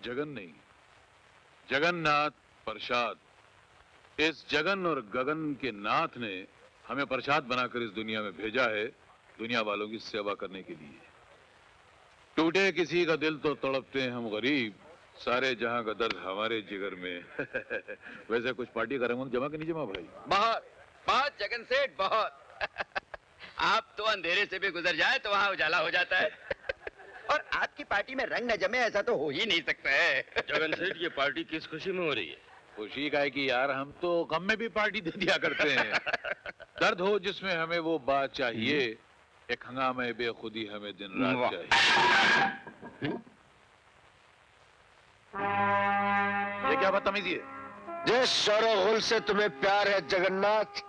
जगन नहीं, जगन्नाथ प्रसाद। इस जगन और गगन के नाथ ने हमें प्रसाद बनाकर इस दुनिया में भेजा है, दुनिया वालों की सेवा करने के लिए। टूटे किसी का दिल तो तड़पते हैं हम गरीब, सारे जहां का दर्द हमारे जिगर में। वैसे कुछ पार्टी का रंग जमा कि नहीं जमा भाई? बहुत बहुत जगन सेठ, बहुत। आप तो अंधेरे से भी गुजर जाए तो वहां उजाला हो जाता है। और आपकी पार्टी में रंग न जमे ऐसा तो हो ही नहीं सकता है। जगन सेठ, ये पार्टी किस खुशी में हो रही है? खुशी का है कि यार हम तो गम में भी पार्टी दे दिया करते हैं। दर्द हो जिसमें हमें वो बात चाहिए, एक हंगामे बेखुदी हमें दिन रात चाहिए। ये क्या बदतमीजी है? जिस शोर से तुम्हें प्यार है जगन्नाथ,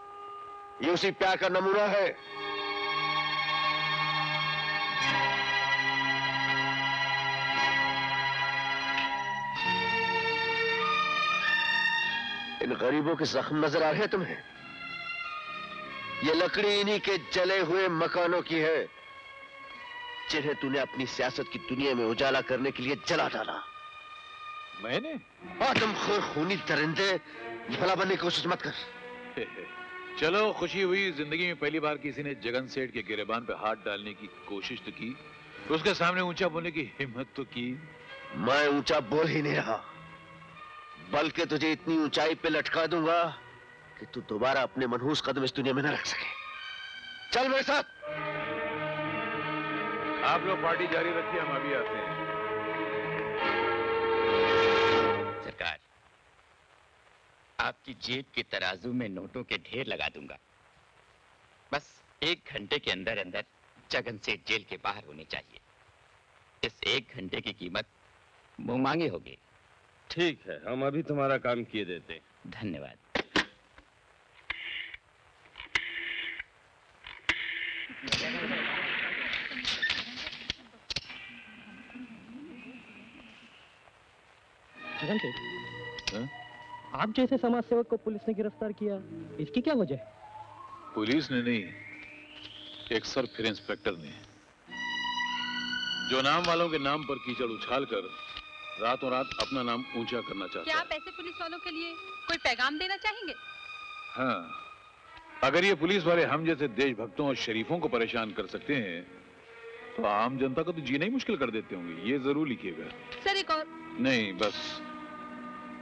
ये उसी प्यार का नमूना है। इन गरीबों के जख्म नजर आ रहे हैं तुम्हें? ये लकड़ी इन्हीं के जले हुए मकानों की है, जिन्हें तूने अपनी सियासत की दुनिया में उजाला करने के लिए जला डाला। मैंने? आदमखोर खूनी दरिंदे, भला बनने की कोशिश मत कर। चलो खुशी हुई, जिंदगी में पहली बार किसी ने जगन सेठ के गिरेबान पे हाथ डालने की कोशिश तो की, उसके सामने ऊंचा बोलने की हिम्मत तो की। मैं ऊंचा बोल ही नहीं रहा, बल्कि तुझे इतनी ऊंचाई पे लटका दूंगा कि तू दोबारा अपने मनहूस कदम इस दुनिया में न रख सके। चल मेरे साथ। आप लोग पार्टी जारी रखिए, हम अभी आते हैं। सरकार, आपकी जेब के तराजू में नोटों के ढेर लगा दूंगा। बस 1 घंटे के अंदर अंदर जगन सेठ जेल के बाहर होने चाहिए। इस 1 घंटे की कीमत मुंह मांगे होगी। ठीक है, हम अभी तुम्हारा काम किए देते हैं। धन्यवाद। जगन सेठ, आप जैसे समाज सेवक को पुलिस ने गिरफ्तार किया, इसकी क्या वजह है? पुलिस ने नहीं, एक सर फिर इंस्पेक्टर ने, जो नाम वालों के नाम पर कीचड़ उछालकर रातों रात अपना नाम ऊंचा करना चाहता है। क्या आप ऐसे पुलिस वालों के लिए कोई पैगाम देना चाहेंगे? हाँ, अगर ये पुलिस वाले हम जैसे देशभक्तों और शरीफों को परेशान कर सकते हैं, तो आम जनता को तो जीना ही मुश्किल कर देते होंगे। ये जरूर लिखिएगा। सर एक और। नहीं, बस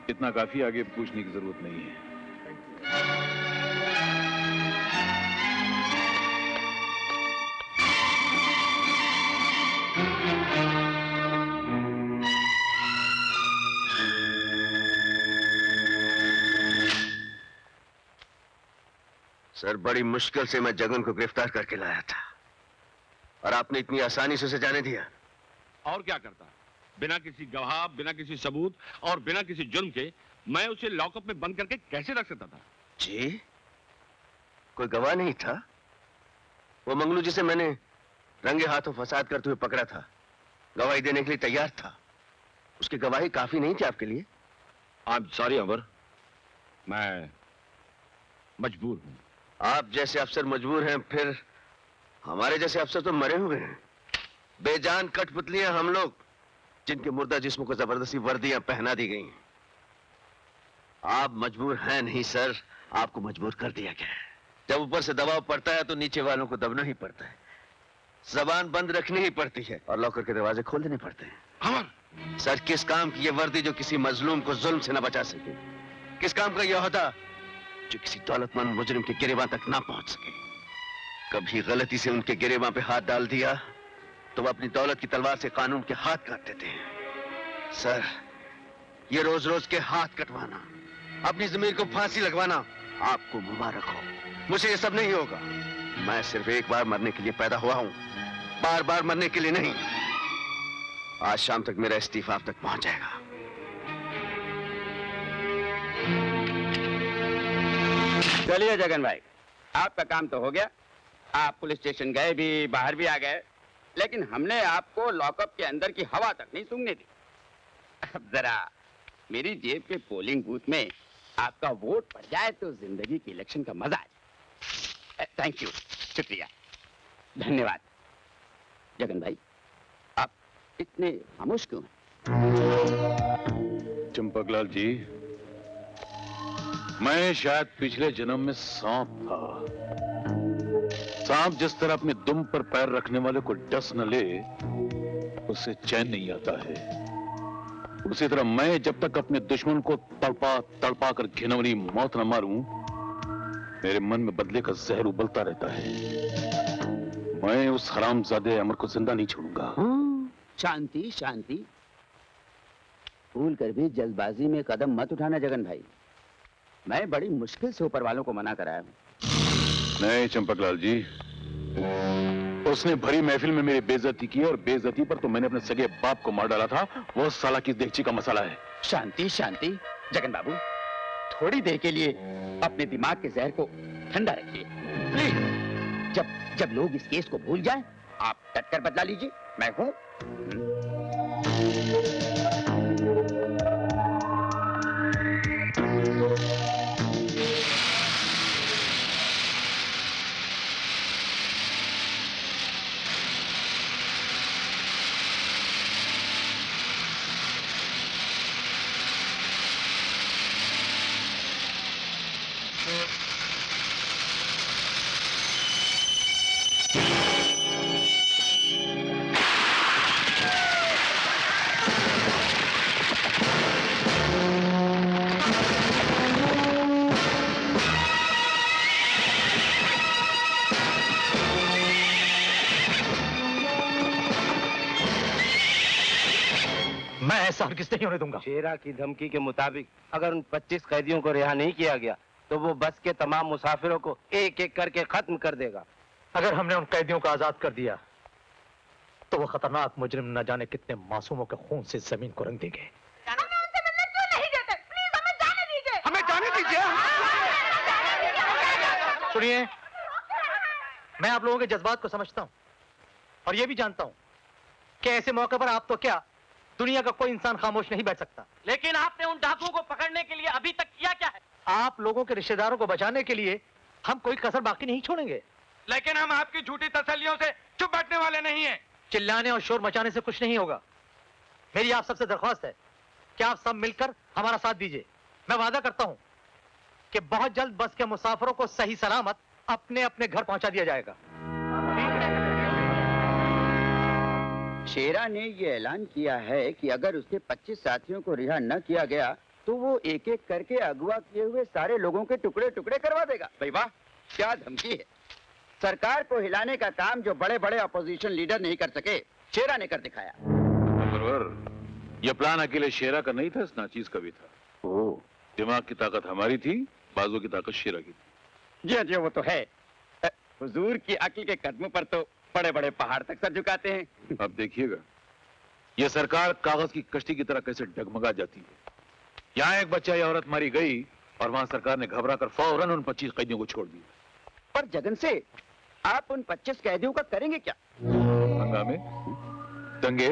इतना काफी, आगे पूछने की जरूरत नहीं है। सर, बड़ी मुश्किल से मैं जगन को गिरफ्तार करके लाया था, और आपने इतनी आसानी से उसे जाने दिया। और क्या करता? बिना किसी गवाह, बिना किसी सबूत और बिना किसी जुर्म के मैं उसे लॉकअप में बंद करके कैसे रख सकता था? जी, कोई गवाह नहीं था? वो मंगलू जिसे मैंने रंगे हाथों फसाद करते हुए पकड़ा था, गवाही देने के लिए तैयार था। उसकी गवाही काफी नहीं थी आपके लिए? आई एम सॉरी अमर, मैं मजबूर हूं। आप जैसे अफसर मजबूर हैं, फिर हमारे जैसे अफसर तो मरे हुए हैं। बेजान कठपुतलियां हम लोग, जिनके मुर्दा जिस्मों को जबरदस्ती वर्दियां पहना दी गई हैं। आप मजबूर हैं नहीं सर, आपको मजबूर कर दिया गया है। जब ऊपर से दबाव पड़ता है तो नीचे वालों को दबना ही पड़ता है, जबान बंद रखनी ही पड़ती है और लॉकर के दरवाजे खोल देने पड़ते हैं। अमर, सर, किस काम की ये वर्दी जो किसी मजलूम को जुल्म से न बचा सके? किस काम का यह ओहदा जो किसी दौलतमंद मुजरिम के गिरेबान तक ना पहुंच सके? कभी गलती से उनके गिरेबान पे हाथ डाल दिया तो वो अपनी दौलत की तलवार से कानून के हाथ काट देते हैं। सर, ये रोज रोज के हाथ कटवाना, अपनी जमीर को फांसी लगवाना आपको मुबारक हो। मुझे ये सब नहीं होगा। मैं सिर्फ एक बार मरने के लिए पैदा हुआ हूं, बार बार मरने के लिए नहीं। आज शाम तक मेरा इस्तीफा आप तक पहुंच जाएगा। चलिए जगन भाई, आपका काम तो हो गया। आप पुलिस स्टेशन गए भी, बाहर भी आ गए, लेकिन हमने आपको लॉकअप के अंदर की हवा तक नहीं सूंघने दी। अब जरा मेरी जेब के पोलिंग बूथ में आपका वोट पड़ जाए तो जिंदगी के इलेक्शन का मजा आ जाए। थैंक यू, शुक्रिया, धन्यवाद। जगन भाई, आप इतने खामोश क्यों हैं? चंपकलाल जी, मैं शायद पिछले जन्म में सांप था। सांप जिस तरह अपने दुम पर पैर रखने वाले को डस न ले, उससे चैन नहीं आता है, उसी तरह मैं जब तक अपने दुश्मन को तड़पा तड़पा कर घिनौनी मौत न मारूं, मेरे मन में बदले का जहर उबलता रहता है। मैं उस हरामजादे अमर को जिंदा नहीं छोड़ूंगा। शांति शांति, भूल कर भी जल्दबाजी में कदम मत उठाना जगन भाई। मैं बड़ी मुश्किल से ऊपर वालों को मना कराया हूँ। नहीं चंपकलाल जी, उसने भरी महफिल में मेरी बेइज्जती की और बेइज्जती पर तो मैंने अपने सगे बाप को मार डाला था। वो साला की देगची का मसाला है। शांति शांति जगन बाबू, थोड़ी देर के लिए अपने दिमाग के जहर को ठंडा रखिए प्लीज। जब लोग इस केस को भूल जाएं, आप डटकर बदला लीजिए, मैं हूं। मैं ऐसा हरगिज़ नहीं होने दूंगा। शेरा की धमकी के मुताबिक अगर उन 25 कैदियों को रिहा नहीं किया गया तो वो बस के तमाम मुसाफिरों को एक एक करके खत्म कर देगा। अगर हमने उन कैदियों को आजाद कर दिया तो वो खतरनाक मुजरिम न जाने कितने मासूमों के खून से जमीन को रंग देंगे। हमें उनसे मिलने क्यों नहीं देते? प्लीज हमें जाने दीजिए। हमें जाने दीजिए। सुनिए, मैं आप लोगों के जज्बात को समझता हूं और ये भी जानता हूं कि ऐसे मौके पर आप तो क्या, दुनिया का कोई इंसान खामोश नहीं बैठ सकता। लेकिन आपने उन डाकुओं को पकड़ने के लिए अभी तक किया क्या है? आप लोगों के रिश्तेदारों को बचाने के लिए हम कोई कसर बाकी नहीं छोड़ेंगे। लेकिन हम आपकी झूठी तसल्लियों से चुप बैठने वाले नहीं हैं। चिल्लाने और शोर मचाने से कुछ नहीं होगा। मेरी आप सबसे दरख्वास्त है कि आप सब मिलकर हमारा साथ दीजिए। मैं वादा करता हूं कि बहुत जल्द बस के मुसाफिरों को सही सलामत अपने अपने घर पहुंचा दिया जाएगा। शेरा ने ये ऐलान किया है कि अगर उसके 25 साथियों को रिहा न किया गया तो वो एक एक करके अगवा किए हुए सारे लोगों के टुकड़े टुकड़े करवा देगा। भाई वाह, क्या धमकी है। सरकार को हिलाने का काम जो बड़े बड़े अपोजिशन लीडर नहीं कर सके, शेरा ने कर दिखाया। ये प्लान अकेले शेरा का नहीं था, इस नाचीज का भी था। ओह, दिमाग की ताकत हमारी थी, बाजू की ताकत शेरा की थी। जी जी, वो तो है। हुजूर की अक्ल के कदमों पर तो बड़े बड़े पहाड़ तक सर झुकाते हैं। अब देखिएगा ये सरकार कागज की कश्ती की तरह कैसे डगमगा जाती है। यहाँ एक बच्चा या औरत मारी गई और वहां सरकार ने घबरा कर फौरन उन 25 कैदियों को छोड़ दिया। पर जगन से आप उन 25 कैदियों का करेंगे क्या? हंगामे, दंगे,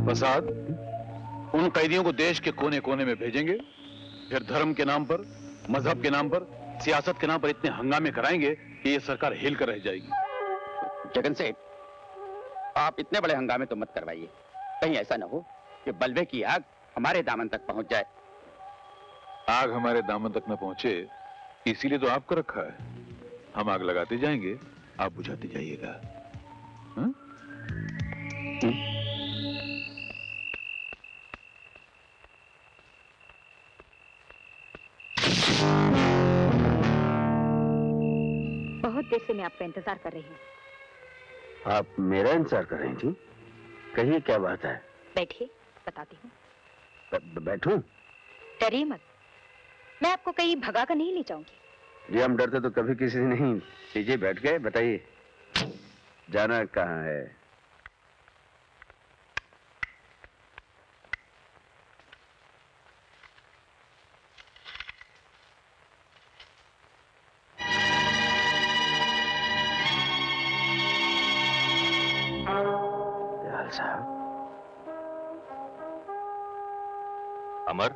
फसाद, उन कैदियों को देश के कोने कोने में भेजेंगे, फिर धर्म के नाम पर, मजहब के नाम पर, सियासत के नाम पर इतने हंगामे कराएंगे कि ये सरकार हिल कर रह जाएगी। जगन सेठ, आप इतने बड़े हंगामे तो मत करवाइए। कहीं ऐसा ना हो कि बलवे की आग हमारे दामन तक पहुंच जाए। आग हमारे दामन तक न पहुंचे इसीलिए तो आपको रखा है। हम आग लगाते जाएंगे, आप बुझाते जाइएगा। हाँ? बहुत देर से मैं आपका इंतजार कर रही हूँ। आप मेरा इंतजार कर रही थी? कहिए क्या बात है? बैठिए, बताती हूँ। बैठूं? डरिए मत, मैं आपको कहीं भगा कर नहीं ले जाऊंगी। जी हम डरते तो कभी किसी से नहीं। लीजिए बैठ गए, बताइए जाना कहाँ है? साहब, अमर,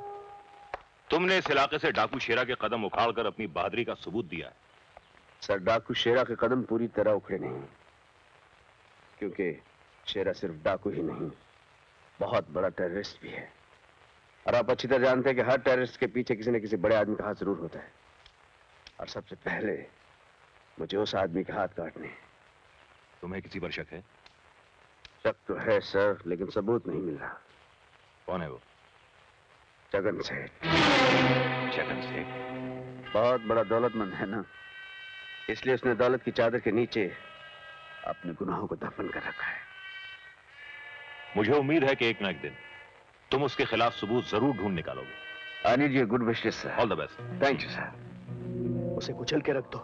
तुमने इस इलाके से डाकू शेरा के कदम उखाड़कर अपनी बहादुरी का सबूत दिया है। सर, डाकू शेरा के कदम पूरी तरह उखड़े नहीं, क्योंकि शेरा सिर्फ डाकू ही नहीं, बहुत बड़ा टेररिस्ट भी है। और आप अच्छी तरह जानते हैं कि हर टेररिस्ट के पीछे किसी न किसी बड़े आदमी का हाथ जरूर होता है, और सबसे पहले मुझे उस आदमी के हाथ काटने। तुम्हें किसी पर शक है? शक तो है सर, लेकिन सबूत नहीं मिल रहा। कौन है वो? जगन सेठ। जगन सेठ बहुत बड़ा दौलतमंद है ना, इसलिए उसने दौलत की चादर के नीचे अपने गुनाहों को दफन कर रखा है। मुझे उम्मीद है कि एक ना एक दिन तुम उसके खिलाफ सबूत जरूर ढूंढ निकालोगे। I need your good wishes sir. All the best. Thank you sir. उसे कुचल के रख दो।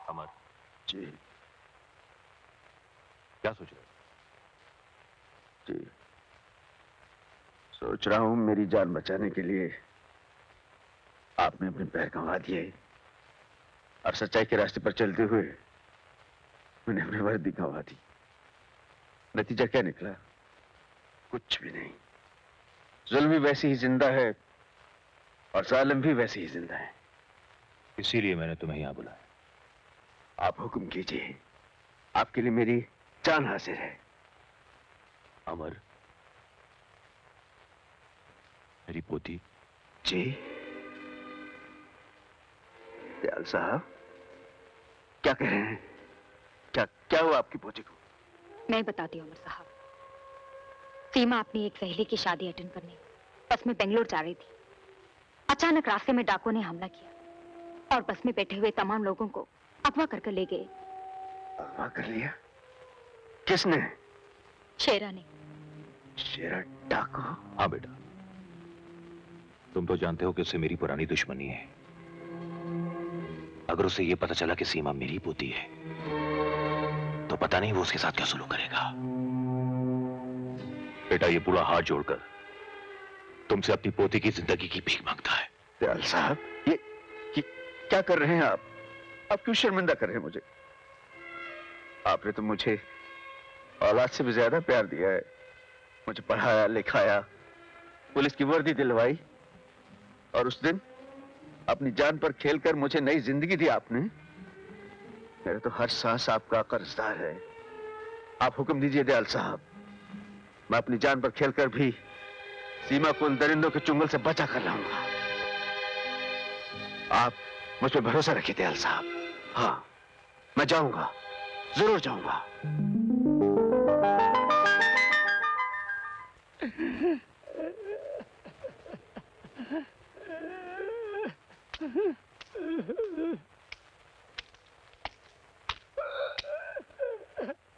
अमर जी क्या सोच रहे हो? जी सोच रहा हूं मेरी जान बचाने के लिए आपने अपने पैर गंवा दिए, और सच्चाई के रास्ते पर चलते हुए मैंने अपनी वर्दी गंवा दी। नतीजा क्या निकला? कुछ भी नहीं। जुल्म भी वैसे ही जिंदा है और जालिम भी वैसे ही जिंदा है। इसीलिए मैंने तुम्हें यहां बुलाया। आप हुक्म कीजिए, आपके लिए मेरी जान हाजिर है। अमर, मेरी पोती। जी दयाल साहब, क्या कह रहे हैं? क्या हुआ आपकी पोती को? मैं बताती हूँ अमर साहब। सीमा अपनी एक सहेली की शादी अटेंड करने बस में बेंगलोर जा रही थी। अचानक रास्ते में डाकुओं ने हमला किया और बस में बैठे हुए तमाम लोगों को अगवा करके ले गए। अगवा कर लिया? किसने? शेरा ने। शेरा डाकू? हाँ बेटा, तुम तो जानते हो कि उससे मेरी पुरानी दुश्मनी है। अगर उसे यह पता चला कि सीमा मेरी पोती है तो पता नहीं वो उसके साथ क्या सुलूक करेगा। बेटा, ये बूढ़ा हाथ जोड़कर तुमसे अपनी पोती की जिंदगी की भीख मांगता है। दयाल साहब, ये क्या कर रहे हैं आप? आप क्यों शर्मिंदा कर रहे हैं मुझे? आपने तो मुझे औलाद से भी ज्यादा प्यार दिया है। मुझे पढ़ाया लिखाया, पुलिस की वर्दी दिलवाई, और उस दिन अपनी जान पर खेलकर मुझे नई जिंदगी दी आपने। मेरा तो हर सांस आपका कर्जदार है। आप हुक्म दीजिए दयाल साहब, मैं अपनी जान पर खेलकर भी सीमा को उन दरिंदों के चुंगल से बचा कर लाऊंगा। आप मुझ पर भरोसा रखिए दयाल साहब। हाँ, मैं जाऊंगा, जरूर जाऊंगा।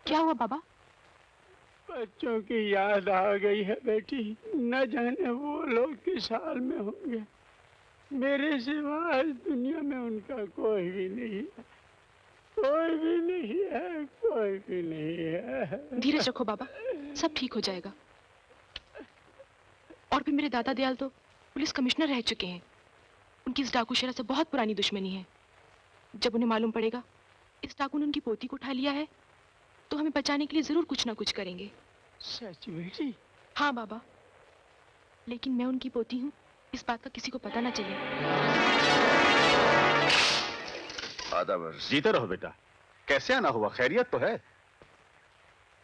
क्या हुआ बाबा? बच्चों की याद आ गई है बेटी। न जाने वो लोग किस हाल में होंगे। मेरे सिवा इस दुनिया में उनका कोई भी नहीं है। कोई भी नहीं है, कोई भी नहीं है। धीरज रखो बाबा, सब ठीक हो जाएगा। और भी मेरे दादा दयाल तो पुलिस कमिश्नर रह चुके हैं। उनकी इस डाकू शेरा से बहुत पुरानी दुश्मनी है। जब उन्हें मालूम पड़ेगा इस डाकू ने उनकी पोती को उठा लिया है तो हमें बचाने के लिए जरूर कुछ ना कुछ करेंगे। सच बेटी? हाँ बाबा, लेकिन मैं उनकी पोती हूँ, इस बात का किसी को पता ना चले। आदाब। जीते रहो बेटा। कैसे आना हुआ? खैरियत तो है?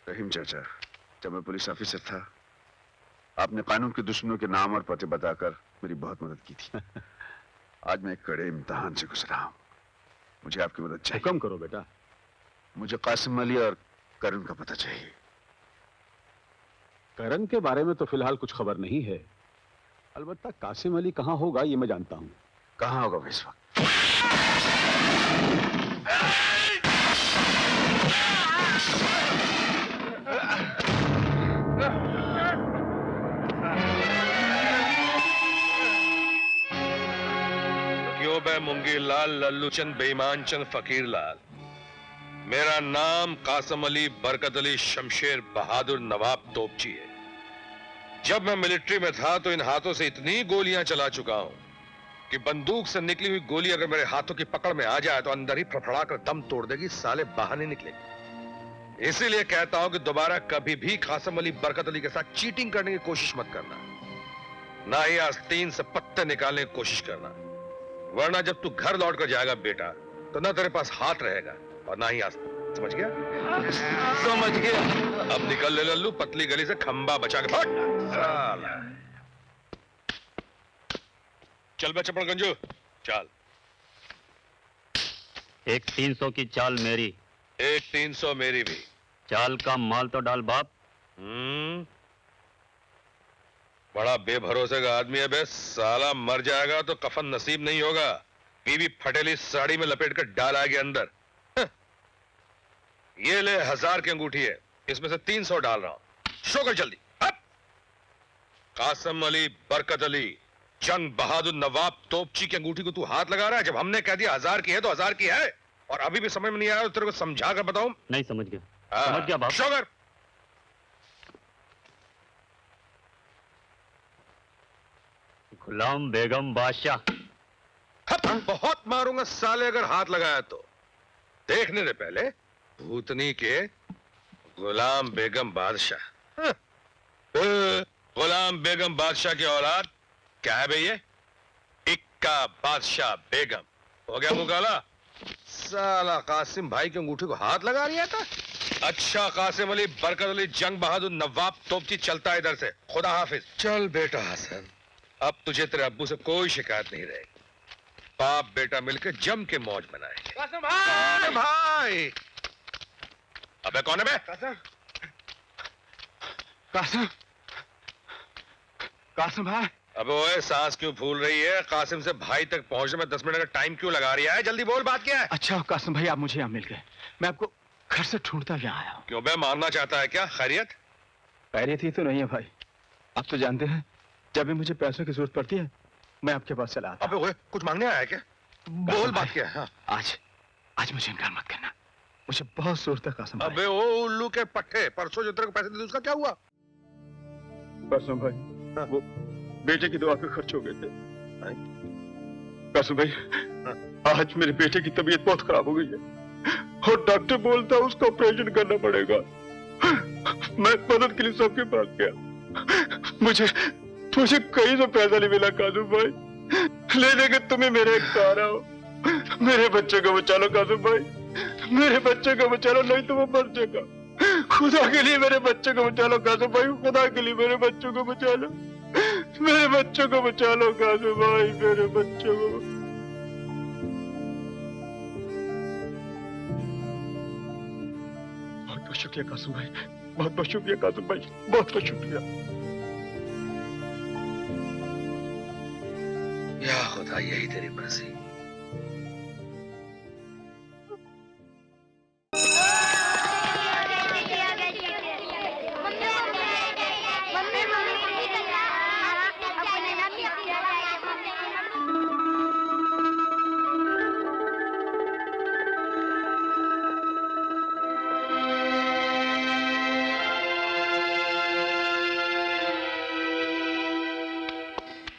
रहीम चाचा, जब मैं पुलिस ऑफिसर था आपने कानून के दुश्मनों के नाम और पते बताकर मेरी बहुत मदद की थी। आज मैं एक कड़े इम्तिहान से गुजरा हूं। मुझे आपकी मदद चाहिए। हुक्म करो बेटा। मुझे कासिम अली और करण का पता चाहिए। करण के बारे में तो फिलहाल कुछ खबर नहीं है। अलबत्ता कासिम अली कहाँ होगा ये मैं जानता हूँ। कहाँ होगा इस वक्त? क्यों बे मुंगी लाल, लल्लू चंद, बेईमान चंद, फकीर लाल। मेरा नाम कासिम अली बरकत अली शमशेर बहादुर नवाब तोपची है। जब मैं मिलिट्री में था तो इन हाथों से इतनी गोलियां चला चुका हूं कि बंदूक से निकली हुई गोली अगर मेरे हाथों की पकड़ में आ जाए तो अंदर ही फड़फड़ा कर दम तोड़ देगी, साले बाहर नहीं निकलेगी। इसीलिए कहता हूं कि दोबारा कभी भी कासिम अली बरकत अली के साथ चीटिंग करने की कोशिश मत करना, ना ही आस्तीन से पत्ते निकालने की कोशिश करना, वरना जब तू घर लौट कर जाएगा बेटा तो ना तेरे पास हाथ रहेगा और ना ही आस्तीन। समझ गया? समझ गया। अब निकल ले लल्लू, पतली गली से खंबा बचा के फट। साला। चल बे चपड़ गंजू, चल। एक 300 की चाल मेरी, एक 300 मेरी भी। चाल का माल तो डाल बाप। बड़ा बेभरोसे का आदमी है बे, साला मर जाएगा तो कफन नसीब नहीं होगा, बीवी फटेली साड़ी में लपेट कर डाल आएगी अंदर। ये ले 1000 की अंगूठी है, इसमें से 300 डाल रहा हूं, शो कर जल्दी। अब कासिम अली बरकत अली जंग बहादुर नवाब तोपची की अंगूठी को तू हाथ लगा रहा है? जब हमने कह दिया 1000 की है तो 1000 की है, और अभी भी समझ में नहीं आया तो तेरे को समझा कर बताऊं? नहीं समझ गया। समझ गया बाप। शो कर। गुलाम बेगम बादशाह। बहुत मारूंगा साले अगर हाथ लगाया तो। देखने दे पहले भूतनी के गुलाम बेगम बादशाह। गुलाम बेगम बादशाह की औलाद क्या है भैया? इक्का बादशाह बेगम। हो गया मुंह काला? साला कासिम भाई की अंगूठी को हाथ लगा रहा था। अच्छा कासिम अली बरकत अली जंग बहादुर नवाब तोपची, चलता है इधर से। खुदा हाफिज। चल बेटा हसन, अब तुझे तेरे अब्बू से कोई शिकायत नहीं रहेगी। बाप बेटा मिलकर जम के मौज बनाएंगे। कासिम भाई! भाई! अबे कौन है बे? कासिम कासिम भाई। अबे ओए सांस क्यों फूल रही है? कासिम से भाई तक पहुंचने में 10 मिनट का टाइम क्यों लगा रही है? जल्दी बोल, बात क्या है? अच्छा कासिम भाई, आप मुझे यहाँ मिल गए। मैं आपको घर से ढूंढता यहाँ आया हूँ। क्यों बे, मारना चाहता है क्या? खैरियत? खैरियत ही तो नहीं है भाई। आप तो जानते हैं जब भी मुझे पैसों की जरूरत पड़ती है मैं आपके पास चला आता। अबे ओए कुछ मांगने आया है क्या? बोल बात क्या है? हाँ। आज मुझे इनकार मत करना, मुझे बहुत जरूरत है कासिम भाई। अबे ओ उल्लू के पट्टे, परसों जो तेरे को पैसे दिए उसका क्या हुआ? कासिम भाई, वो बेटे की दवा पे खर्च हो गए थे। कासिम भाई, आज मेरे बेटे की तबीयत बहुत खराब हो गई है और डॉक्टर बोलता है उसको ऑपरेशन करना पड़ेगा। मैं मदद के लिए सबके पास गया, मुझे कहीं से पैसा नहीं मिला कासिम भाई। ले लेके तुम्हें मेरे एक सहारा हो। मेरे बच्चे को बचा लो कासिम भाई, मेरे बच्चे को बचा लो, नहीं तो वो मर जाएगा। खुदा के लिए मेरे बच्चे को बचा लो कासिम भाई, खुदा के लिए मेरे बच्चों को बचा लो, मेरे बच्चों को बचा लो कासिम भाई, मेरे बच्चों को। बहुत बहुत शुक्रिया कासिम भाई, बहुत बहुत शुक्रिया कासिम भाई, बहुत बहुत शुक्रिया। या खुदा, यही तेरी मर्जी।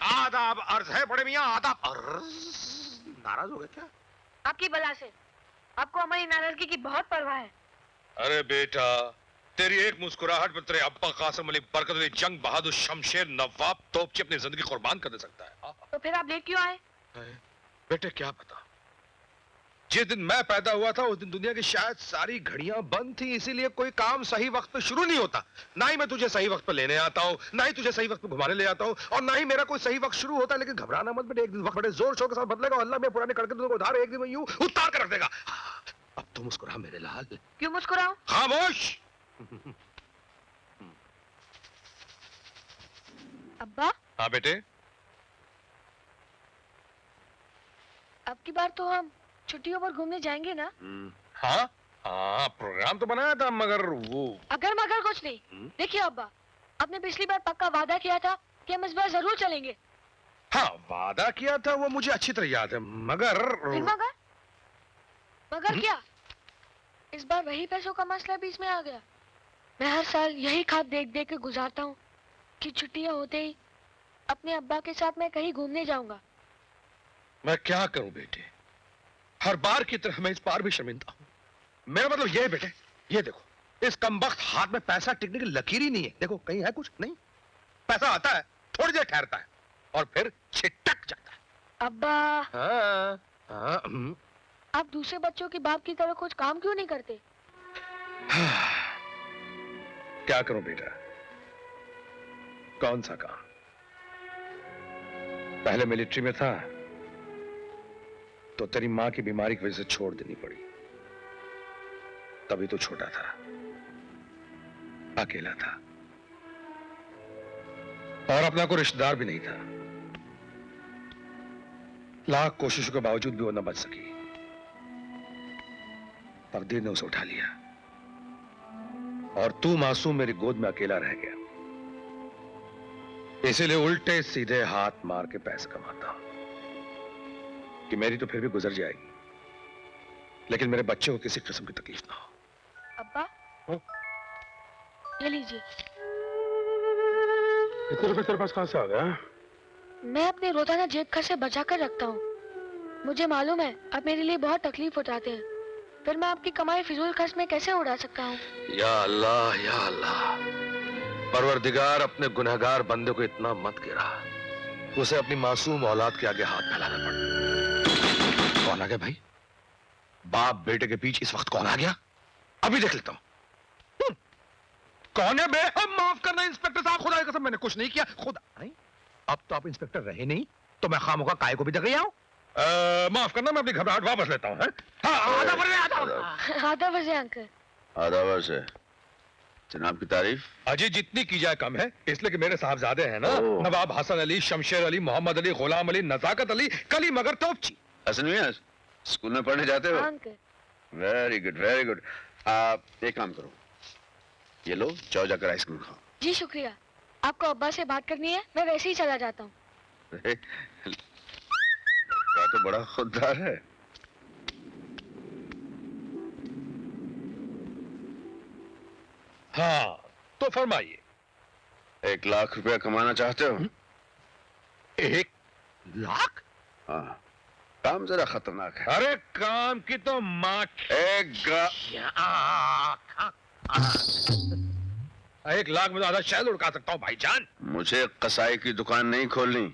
आदाब अर्ज है बड़े मियां, आदाब अर्ज। नाराज हो गए क्या? आपकी बला से। आपको हमारी नाराजगी की बहुत परवाह है। अरे बेटा, तेरी एक मुस्कुराहट पर तेरे अब्बा कासिम अली बरकत अली जंग बहादुर शमशेर नवाब तोपची अपनी जिंदगी कुर्बान कर दे सकता है। तो फिर आप लेट क्यों आए? बेटे क्या पता, जिस दिन मैं पैदा हुआ था उस दिन दुनिया की शायद सारी घड़ियां बंद थी, इसीलिए कोई काम सही वक्त पे शुरू नहीं होता। ना ही मैं तुझे सही वक्त पे लेने आता हूँ, ना ही तुझे सही वक्त पे घुमाने ले आता हूँ, और ना ही मेरा कोई सही वक्त शुरू होता है। लेकिन घबराना मत बेटे, एक दिन वक्त बड़े जोर शोर के साथ बदलेगा। अल्लाह में पुराने कड़के तुझको उधार एक दिन में यूं उतार कर रख देगा। अब तो मुस्कुरा मेरे लाल। क्यों मुस्कुराऊं? खामोश। अब्बा। हाँ बेटे। अब की बार तो हम छुट्टियों पर घूमने जाएंगे ना? हाँ हाँ, प्रोग्राम तो बनाया था, मगर वो अगर मगर कुछ नहीं। देखिए अब्बा, आपने पिछली बार पक्का वादा किया था कि हम इस बार जरूर चलेंगे। हाँ वादा किया था, वो मुझे अच्छी तरह याद है, मगर मगर क्या? इस बार वही पैसों का मसला बीच में आ गया। मैं हर साल यही खाद देख देख के गुजारता हूँ कि छुट्टियां होते ही अपने अब्बा के साथ मैं कहीं घूमने जाऊंगा। मैं क्या करूं बेटे, हर बार की तरह मैं इस बार भी शर्मिंदा हूं। मेरा मतलब यह है बेटे, ये देखो, इस कमबख्त हाथ में पैसा टिकने की लकीर ही नहीं है। देखो कहीं है कुछ? नहीं। पैसा आता है, थोड़ी देर ठहरता है और फिर छिटक जाता है। अब्बा, हाँ, आप दूसरे बच्चों के बाप की तरह कुछ काम क्यों नहीं करते? क्या करूं बेटा, कौन सा काम? पहले मिलिट्री में था तो तेरी मां की बीमारी की वजह से छोड़ देनी पड़ी। तभी तो छोटा था, अकेला था और अपना कोई रिश्तेदार भी नहीं था। लाख कोशिशों के बावजूद भी वो न बच सकी। तकदीर ने उसे उठा लिया और तू मासूम मेरी गोद में अकेला रह गया। इसीलिए उल्टे सीधे हाथ मार के पैसे कमाता हूं कि मेरी तो फिर भी गुजर जाएगी, लेकिन मेरे बच्चे को किसी किस्म की तकलीफ ना हो। अब्बा, ये लीजिए। इतने रुपए तेरे पास कहां से आ गया? मैं अपने रोजाना जेब खर्च से बचा कर रखता हूँ। मुझे मालूम है आप मेरे लिए बहुत तकलीफ उठाते हैं, फिर मैं आपकी कमाई फिजूल खर्च में कैसे उड़ा सकता हूँ? या अल्लाह, या अल्लाह, परवरदिगार अपने गुनहगार बंदे को इतना मत गिरा, उसे अपनी मासूम औलाद के आगे हाथ फैलाना पड़ा। कौन आ गया भाई? बाप बेटे के बीच इस वक्त कौन आ गया? अभी देख लेता हूं। कौन है बे? माफ करना इंस्पेक्टर साहब, खुदा की कसम मैंने कुछ नहीं किया। खुदा नहीं, अब तो आप इंस्पेक्टर रहे नहीं तो मैं खामोगा काय को भी जग गया हूं। माफ करना, मैं अपनी घबराहट वापस लेता हूं। आधा बजे अंकल। आधा वर्ष जनाब की तारीफ अजी जितनी की जाए कम है, इसलिए कि मेरे साहबजादे हैं ना, नवाब हसन अली, शमशेर अली, मोहम्मद अली, गुलाम अली, नजाकत अली, कली मगर तोपची। हसन मियां स्कूल में पढ़ने जाते हो? Very good, very good. आप एक काम करो, ये लो जाओ जाकर आइसक्रीम खाओ। जी शुक्रिया। आपको अब्बा से बात करनी है, मैं वैसे ही चला जाता हूँ। तो बड़ा खुददार है। हाँ तो फरमाइए। 1 लाख रुपया कमाना चाहते हो? 1 लाख? हाँ, काम जरा खतरनाक है। अरे काम की तो माँ। 1 लाख में ज्यादा शहद उड़का सकता हूँ भाईजान। मुझे कसाई की दुकान नहीं खोलनी,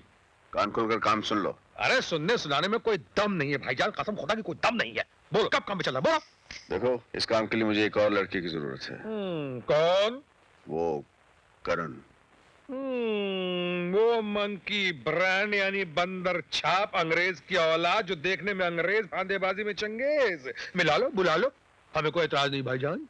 कान खोलकर काम सुन लो। अरे सुनने सुनाने में कोई दम नहीं है भाईजान, कसम खुदा की कोई दम नहीं है। बोलो कब काम पे चल रहा? बोलो। देखो इस काम के लिए मुझे एक और लड़की की जरूरत है। कौन? वो करण। वो मंकी ब्रांड यानी बंदर छाप अंग्रेज की औलाद, जो देखने में अंग्रेज फांदेबाजी में चंगेज। मिला लो, बुला लो, हमें कोई एतराज नहीं भाईजान।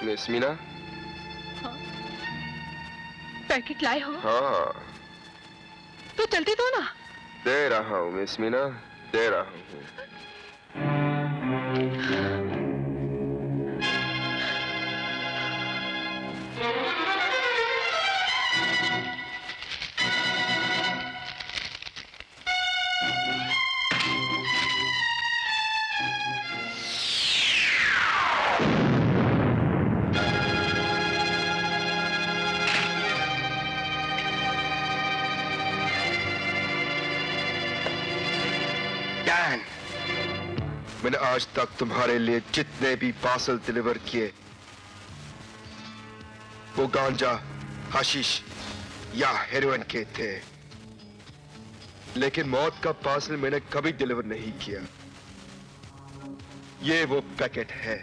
मिस मीना? हाँ? पैकेट लाए हो? हाँ। तो जल्दी दो ना। दे रहा हूँ मिस मीना, दे रहा हूँ। मैंने आज तक तुम्हारे लिए जितने भी पार्सल डिलीवर किए, वो गांजा, हशीश या हेरोइन के थे, लेकिन मौत का पार्सल मैंने कभी डिलीवर नहीं किया। ये वो पैकेट है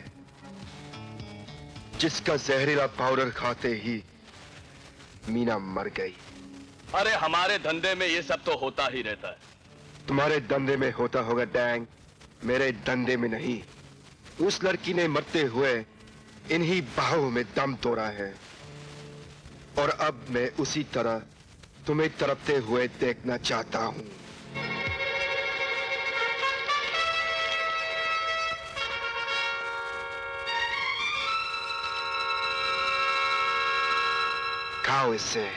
जिसका जहरीला पाउडर खाते ही मीना मर गई। अरे हमारे धंधे में ये सब तो होता ही रहता है। तुम्हारे धंधे में होता होगा डैंग, मेरे धंधे में नहीं। उस लड़की ने मरते हुए इन्हीं बाहों में दम तोड़ा है और अब मैं उसी तरह तुम्हें तड़पते हुए देखना चाहता हूं। हटाओ इससे।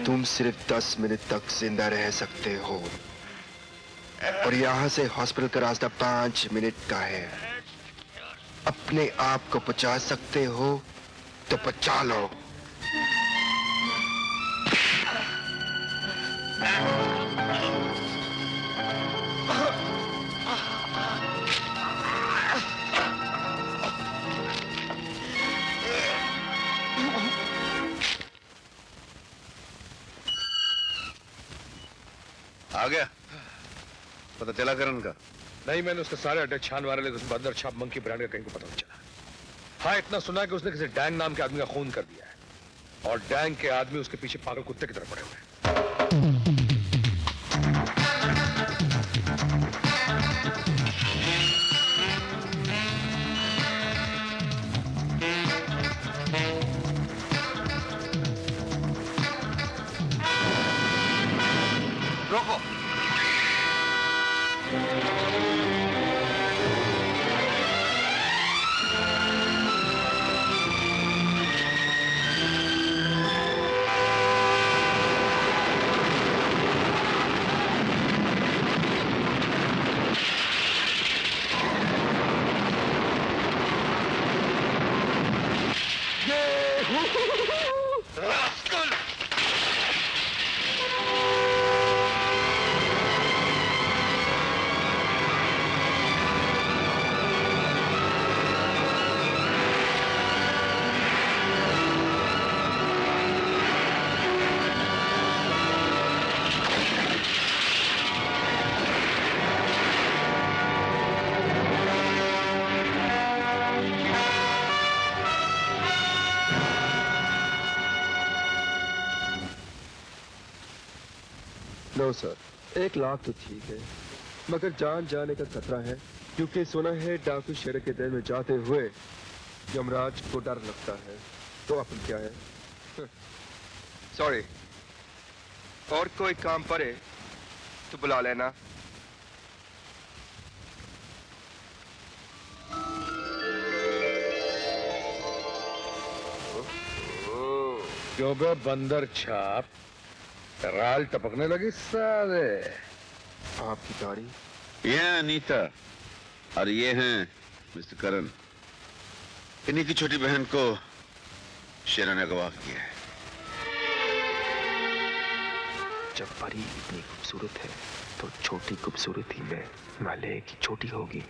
तुम सिर्फ 10 मिनट तक जिंदा रह सकते हो और यहां से हॉस्पिटल का रास्ता 5 मिनट का है। अपने आप को बचा सकते हो तो बचा लो। आ गया? पता चला करण का? नहीं, मैंने उसके सारे अड्डे छान मारे, लेकिन उसमें बंदर छाप मंकी ब्रांड का कहीं को पता नहीं चला। हाँ, इतना सुना है कि उसने किसी डैंग नाम के आदमी का खून कर दिया है और डैंग के आदमी उसके पीछे पागल कुत्ते की तरह पड़े हुए हैं। रोको। नो सर, 1 लाख तो ठीक है, मगर जान जाने का खतरा है, क्योंकि सुना है डाकू शहर के दिल में जाते हुए यमराज को डर लगता है। तो अपन क्या है? सॉरी, और कोई काम पड़े तो बुला लेना। क्यों बे बंदर छाप, राल टपकने लगी साले। आपकी गाड़ी? ये है अनीता और ये हैं मिस्टर करण। इन्हीं की छोटी बहन को शेरा ने अगवा किया है। जब परी इतनी खूबसूरत है तो छोटी खूबसूरती में माले की छोटी होगी।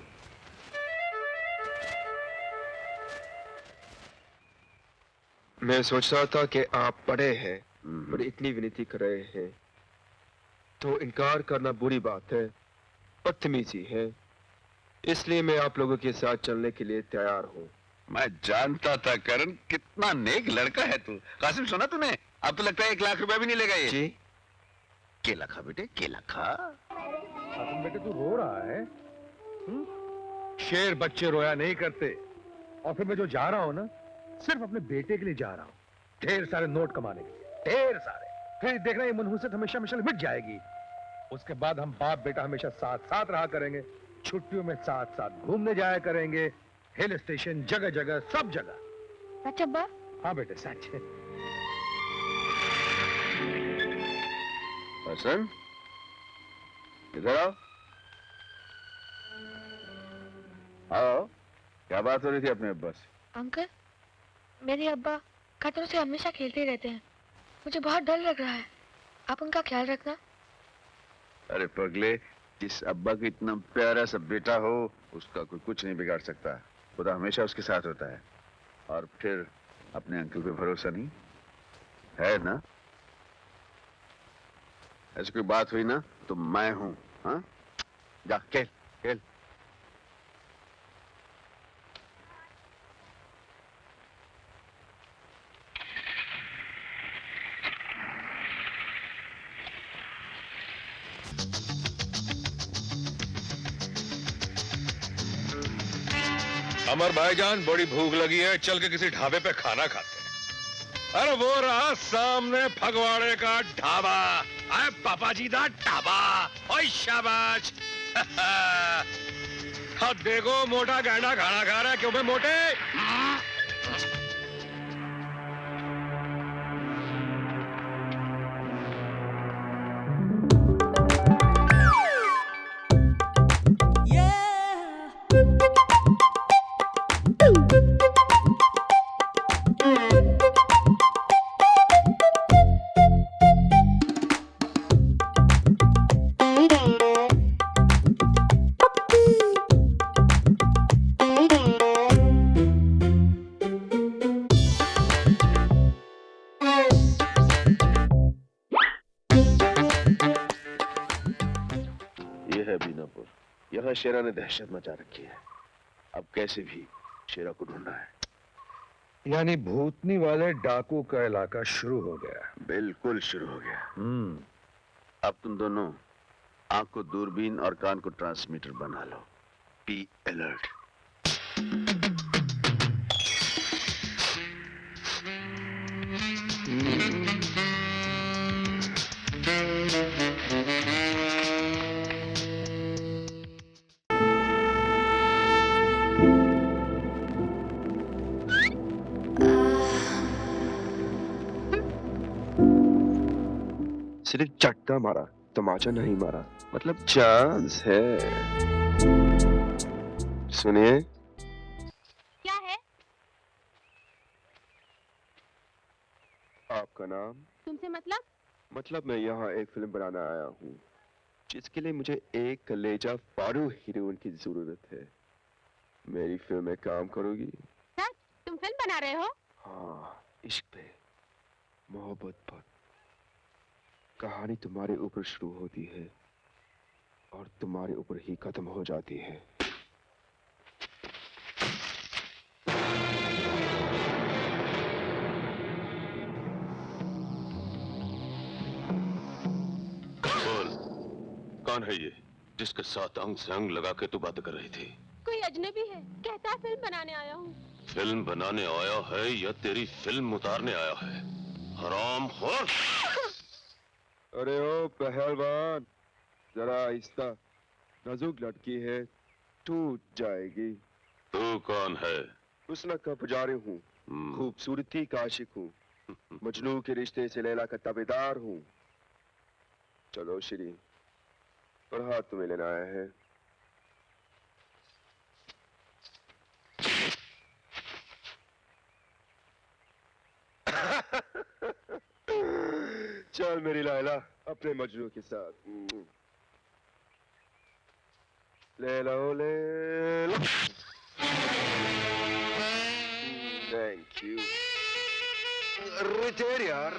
मैं सोच रहा था कि आप बड़े हैं और इतनी विनती कर रहे हैं तो इनकार करना बुरी बात है, बदतमीजी है, इसलिए मैं आप लोगों के साथ चलने के लिए तैयार हूँ। मैं जानता था करण, कितना नेक लड़का है तू। कासिम, सुना तूने? अब तो लगता है 1 लाख रुपया भी नहीं लेगा ये। जी? केला खा बेटे, केला खा। कासिम बेटे, तू रो रहा है? शेर बच्चे रोया नहीं करते। और फिर मैं जो जा रहा हूं ना, सिर्फ अपने बेटे के लिए जा रहा हूं, ढेर सारे नोट कमाने के लिए, ढेर सारे। फिर देखना ये मनहूसियत हमेशा हमेशा मिट जाएगी। उसके बाद हम बाप बेटा हमेशा साथ साथ रहा करेंगे, छुट्टियों में साथ साथ घूमने जाया करेंगे, हिल स्टेशन, जगह जगह, सब जगह। सच अब्बा? हाँ बेटे, सच है। हसन, इधर आओ। आओ, क्या बात हो रही थी अपने अब्बा से? अंकल, मेरे अब्बा खतरों से हमेशा खेलते रहते हैं, मुझे बहुत डर लग रहा है। आप उनका ख्याल रखना। अरे पगले, जिस अब्बा का इतना प्यारा सा बेटा हो उसका कोई कुछ नहीं बिगाड़ सकता। खुदा हमेशा उसके साथ होता है। और फिर अपने अंकल पे भरोसा नहीं है ना? ऐसी कोई बात हुई ना तो मैं हूं। हाँ, जा खेल खेल। अमर भाईजान, बड़ी भूख लगी है, चल के किसी ढाबे पे खाना खाते हैं। अरे वो रहा सामने फगवाड़े का ढाबा। अरे पापा जी दा ढाबा। ओए शाबाश। हाँ देखो, मोटा गैंडा खाना खा रहा है। क्यों बे मोटे? यहाँ शेरा ने दहशत मचा रखी है। अब कैसे भी शेरा को ढूंढना है। यानी भूतनी वाले डाकू का इलाका शुरू हो गया? बिल्कुल शुरू हो गया। अब तुम दोनों आंख को दूरबीन और कान को ट्रांसमीटर बना लो। Be alert. सिर्फ चट्टा मारा, तमाचा नहीं मारा। मतलब चांस है। सुनिए। क्या है? आपका नाम? तुमसे मतलब? मतलब मैं यहाँ एक फिल्म बनाना आया हूँ, जिसके लिए मुझे एक कलेजा फारू हीरोइन की जरूरत है। मेरी फिल्म में काम करोगी? सच? तुम फिल्म बना रहे हो? हाँ, इश्क पे, मोहब्बत पर। कहानी तुम्हारे ऊपर शुरू होती है और तुम्हारे ऊपर ही खत्म हो जाती है। बोल, कौन है ये जिसके साथ अंग से अंग लगा के तू बात कर रही थी? कोई अजनबी है, कहता है फिल्म बनाने आया हूँ। फिल्म बनाने आया है या तेरी फिल्म उतारने आया है? हरामखोर! अरे ओ पहलवान, जरा आहिस्ता, नाजुक लड़की है, टूट जाएगी। तू कौन है? हुस्न का पुजारी हूँ, खूबसूरती का आशिक हूँ, मजनू के रिश्ते से लैला का ताबेदार हूँ। चलो श्री, और हाथ तुम्हें लेना आया है। चल मेरी लैला अपने मजनू के साथ। लैला ओ लैला। Thank you. रिटेयर यार।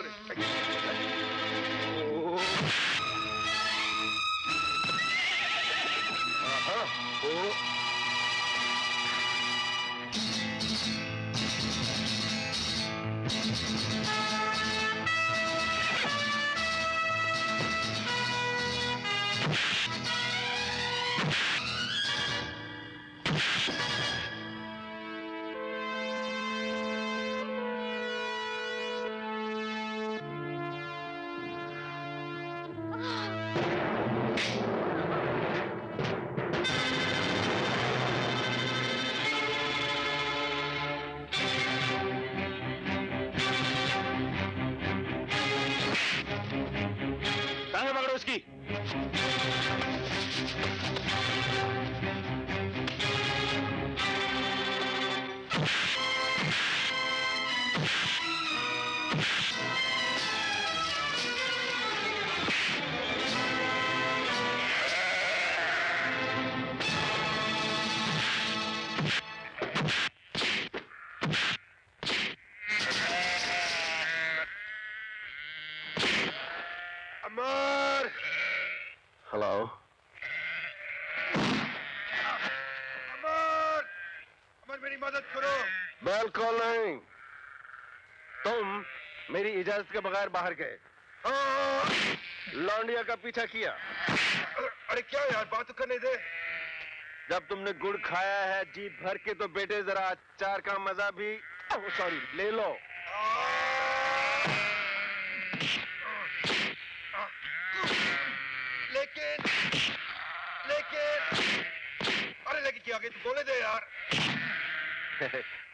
हेलो। अमर मेरी मदद करो। बिल्कुल नहीं, तुम मेरी इजाजत के बगैर बाहर गए, लौंडिया का पीछा किया। अरे क्या यार, बात तो करने दे। जब तुमने गुड़ खाया है जी भर के, तो बेटे जरा अचार का मजा भी सॉरी ले लो। लेकिन अरे लेकिन क्या आगे तू बोले दे यार।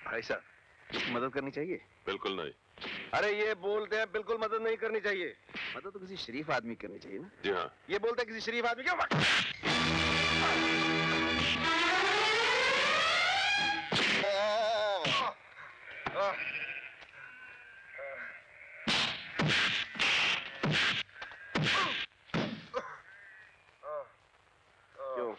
भाई साहब, मदद करनी चाहिए? बिल्कुल नहीं। अरे ये बोलते हैं बिल्कुल मदद नहीं करनी चाहिए। मदद तो किसी शरीफ आदमी करनी चाहिए ना। जी हाँ। ये बोलते हैं किसी शरीफ आदमी क्यों? क्यों?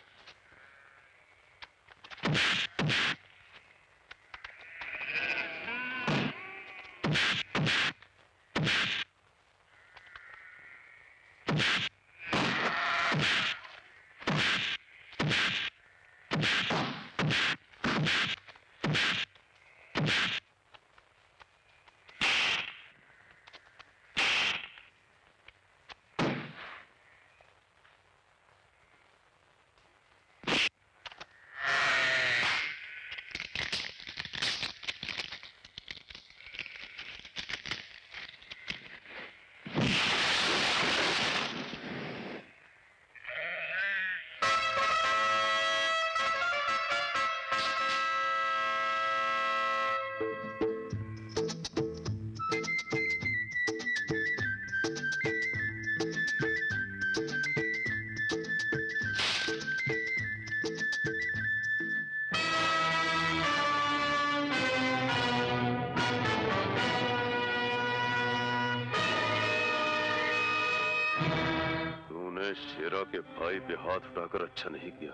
शेरा के भाई पे हाथ उठाकर अच्छा नहीं किया।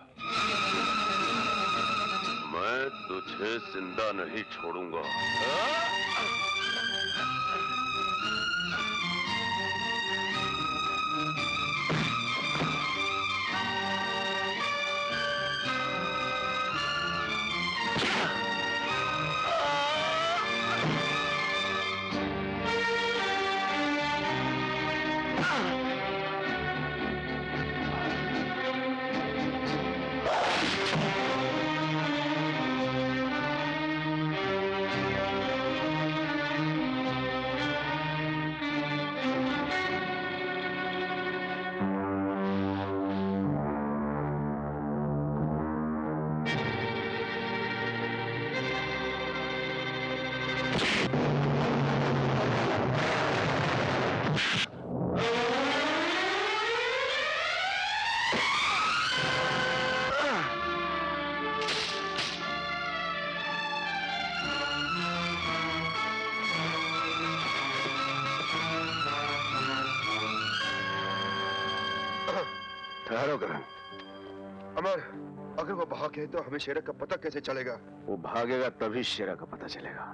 मैं तुझे जिंदा नहीं छोड़ूंगा। ठहरो करण। अमर, अगर वो भाग गए तो हमें शेरा का पता कैसे चलेगा? वो भागेगा तभी शेरा का पता चलेगा।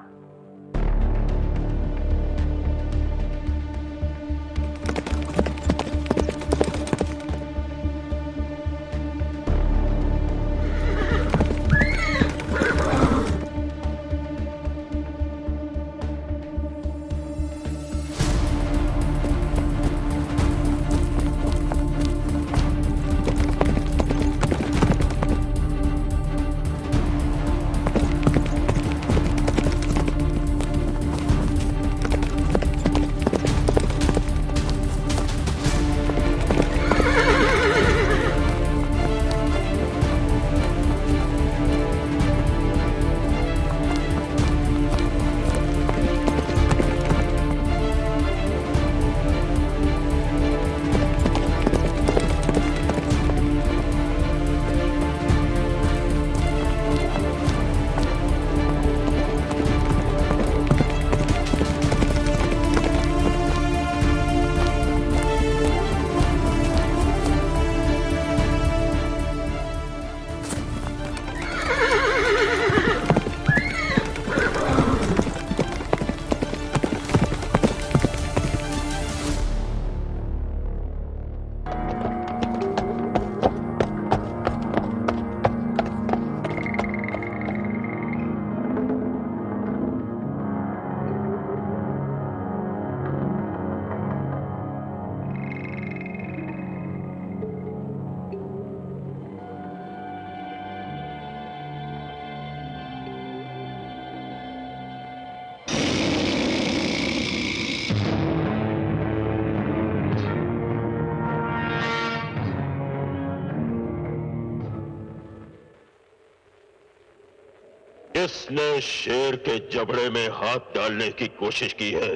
किसने शेर के जबड़े में हाथ डालने की कोशिश की है?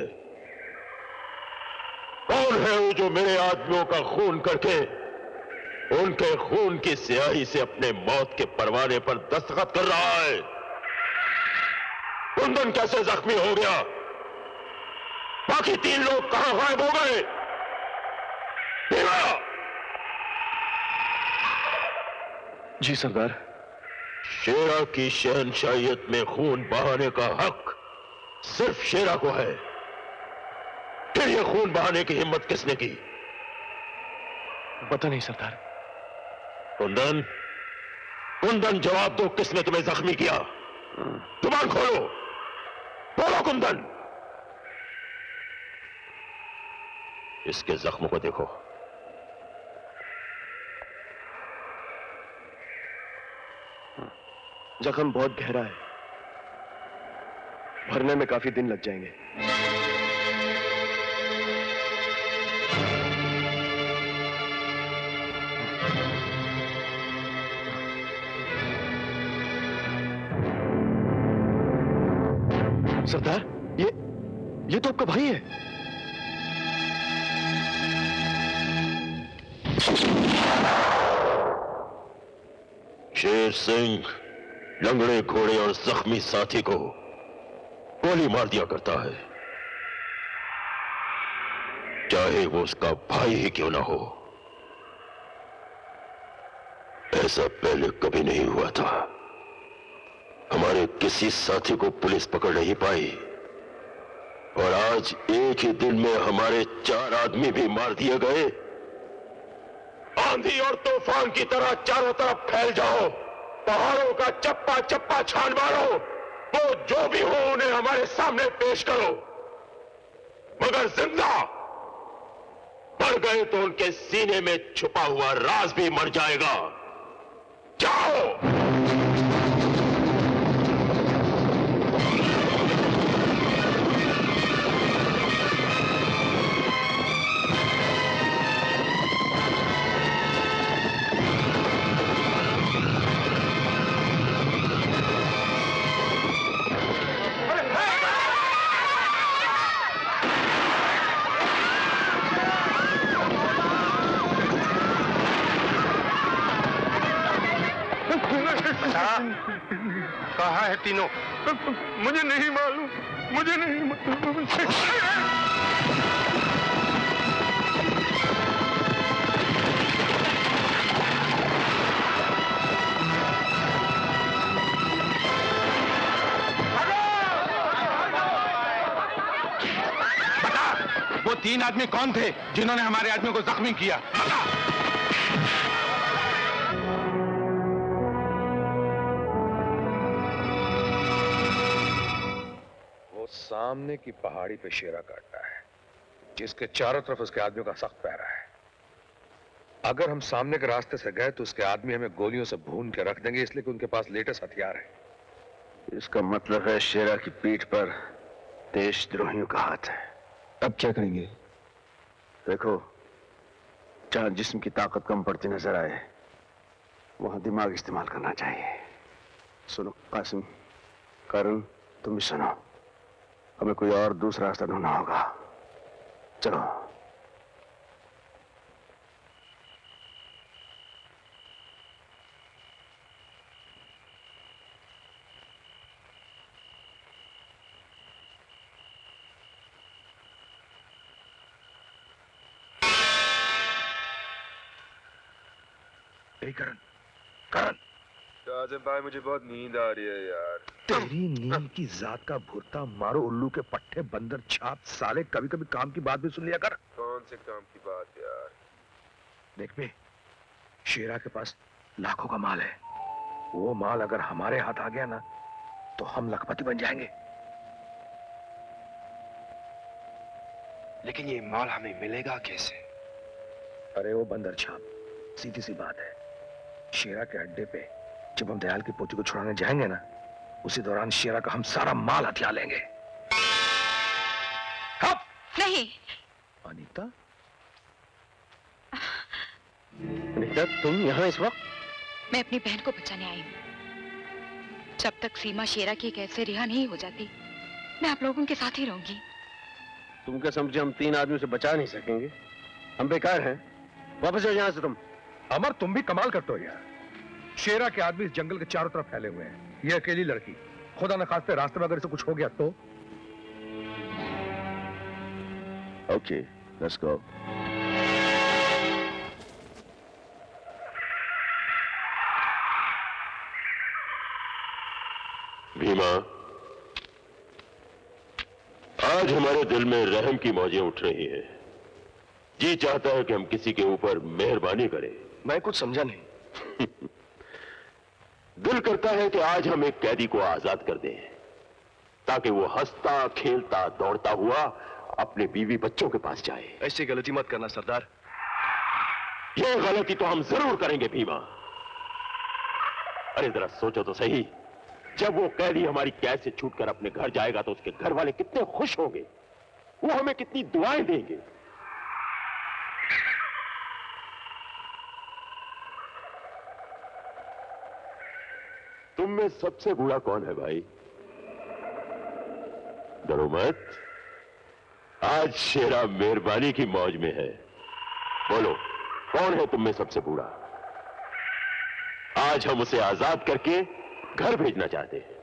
कौन है वो जो मेरे आदमियों का खून करके उनके खून की स्याही से अपने मौत के परवाने पर दस्तखत कर रहा है? कुंदन कैसे जख्मी हो गया? बाकी 3 लोग कहां गायब हो गए? जी सरदार। शेरा की शहनशाहियत में खून बहाने का हक सिर्फ शेरा को है। फिर यह खून बहाने की हिम्मत किसने की? पता नहीं सरदार। कुंदन, कुंदन जवाब दो, किसने तुम्हें जख्मी किया? जुबान खोलो, बोलो कुंदन। इसके जख्मों को देखो। जख्म बहुत गहरा है, भरने में काफी दिन लग जाएंगे। सरदार, ये तो आपका भाई है। शेर सिंह लंगड़े घोड़े और जख्मी साथी को गोली मार दिया करता है, चाहे वो उसका भाई ही क्यों ना हो। ऐसा पहले कभी नहीं हुआ था। हमारे किसी साथी को पुलिस पकड़ नहीं पाई और आज एक ही दिन में हमारे 4 आदमी भी मार दिए गए। आंधी और तूफान की तरह चारों तरफ फैल जाओ, पहाड़ों का चप्पा चप्पा छान मारो, वो जो भी हो उन्हें हमारे सामने पेश करो, मगर जिंदा। मर गए तो उनके सीने में छुपा हुआ राज भी मर जाएगा। जाओ। कहाँ है तीनों? मुझे नहीं मालूम, मुझे नहीं मालूम। बता, वो 3 आदमी कौन थे जिन्होंने हमारे आदमियों को जख्मी किया? बता। सामने की पहाड़ी पे शेरा काटता है, जिसके चारों तरफ उसके आदमियों का सख्त पहरा है। अगर हम सामने के रास्ते से गए तो उसके आदमी हमें गोलियों से भून के रख देंगे, इसलिए कि उनके पास लेटेस्ट हथियार है। इसका मतलब है शेरा की पीठ पर देशद्रोहियों का हाथ है। अब क्या करेंगे? देखो, जहां जिस्म की ताकत कम पड़ती नजर आए वहां दिमाग इस्तेमाल करना चाहिए। सुनो कासिम, करण, तुम भी सुनो। हमें कोई और दूसरा रास्ता ढूंढना होगा। चलो। करण, करण। आजम भाई, मुझे बहुत नींद आ रही है यार। तेरी नींद की जात का भुरता मारो, उल्लू के पट्टे, बंदर छाप, साले कभी कभी काम की बात भी सुन लिया कर। कौन से काम की बात यार? देख बे, शेरा के पास लाखों का माल है। वो माल अगर हमारे हाथ आ गया ना तो हम लखपति बन जाएंगे। लेकिन ये माल हमें मिलेगा कैसे? अरे वो बंदर छाप, सीधी सी बात है। शेरा के अड्डे पे जब हम दयाल की पोती को छुड़ाने जाएंगे ना, उसी दौरान शेरा का हम सारा माल हथिया लेंगे। नहीं। अनीता, अनीता, तुम यहाँ इस वक्त? मैं अपनी बहन को बचाने आई हूँ। जब तक सीमा शेरा की कैद से रिहा नहीं हो जाती, मैं आप लोगों के साथ ही रहूंगी। तुम क्या समझे हम 3 आदमियों से बचा नहीं सकेंगे? हम बेकार हैं। वापस जाओ यहाँ से तुम। अमर, तुम भी कमाल करते हो यार। शेरा के आदमी इस जंगल के चारों तरफ फैले हुए हैं। ये अकेली लड़की, खुदा न खास्ते रास्ते में अगर इसे कुछ हो गया तो? Okay, let's go. भीमा, आज हमारे दिल में रहम की मौजें उठ रही हैं। जी चाहता है कि हम किसी के ऊपर मेहरबानी करें। मैं कुछ समझा नहीं। दिल करता है कि आज हम एक कैदी को आजाद कर दें, ताकि वो हंसता खेलता दौड़ता हुआ अपने बीवी बच्चों के पास जाए। ऐसी गलती मत करना सरदार। ये गलती तो हम जरूर करेंगे भीमा। अरे जरा सोचो तो सही, जब वो कैदी हमारी कैद से छूटकर अपने घर जाएगा तो उसके घर वाले कितने खुश होंगे, वो हमें कितनी दुआएं देंगे। तुम में सबसे बूढ़ा कौन है भाई? डरो मत, आज शेरा मेहरबानी की मौज में है। बोलो, कौन है तुम में सबसे बूढ़ा? आज हम उसे आजाद करके घर भेजना चाहते हैं।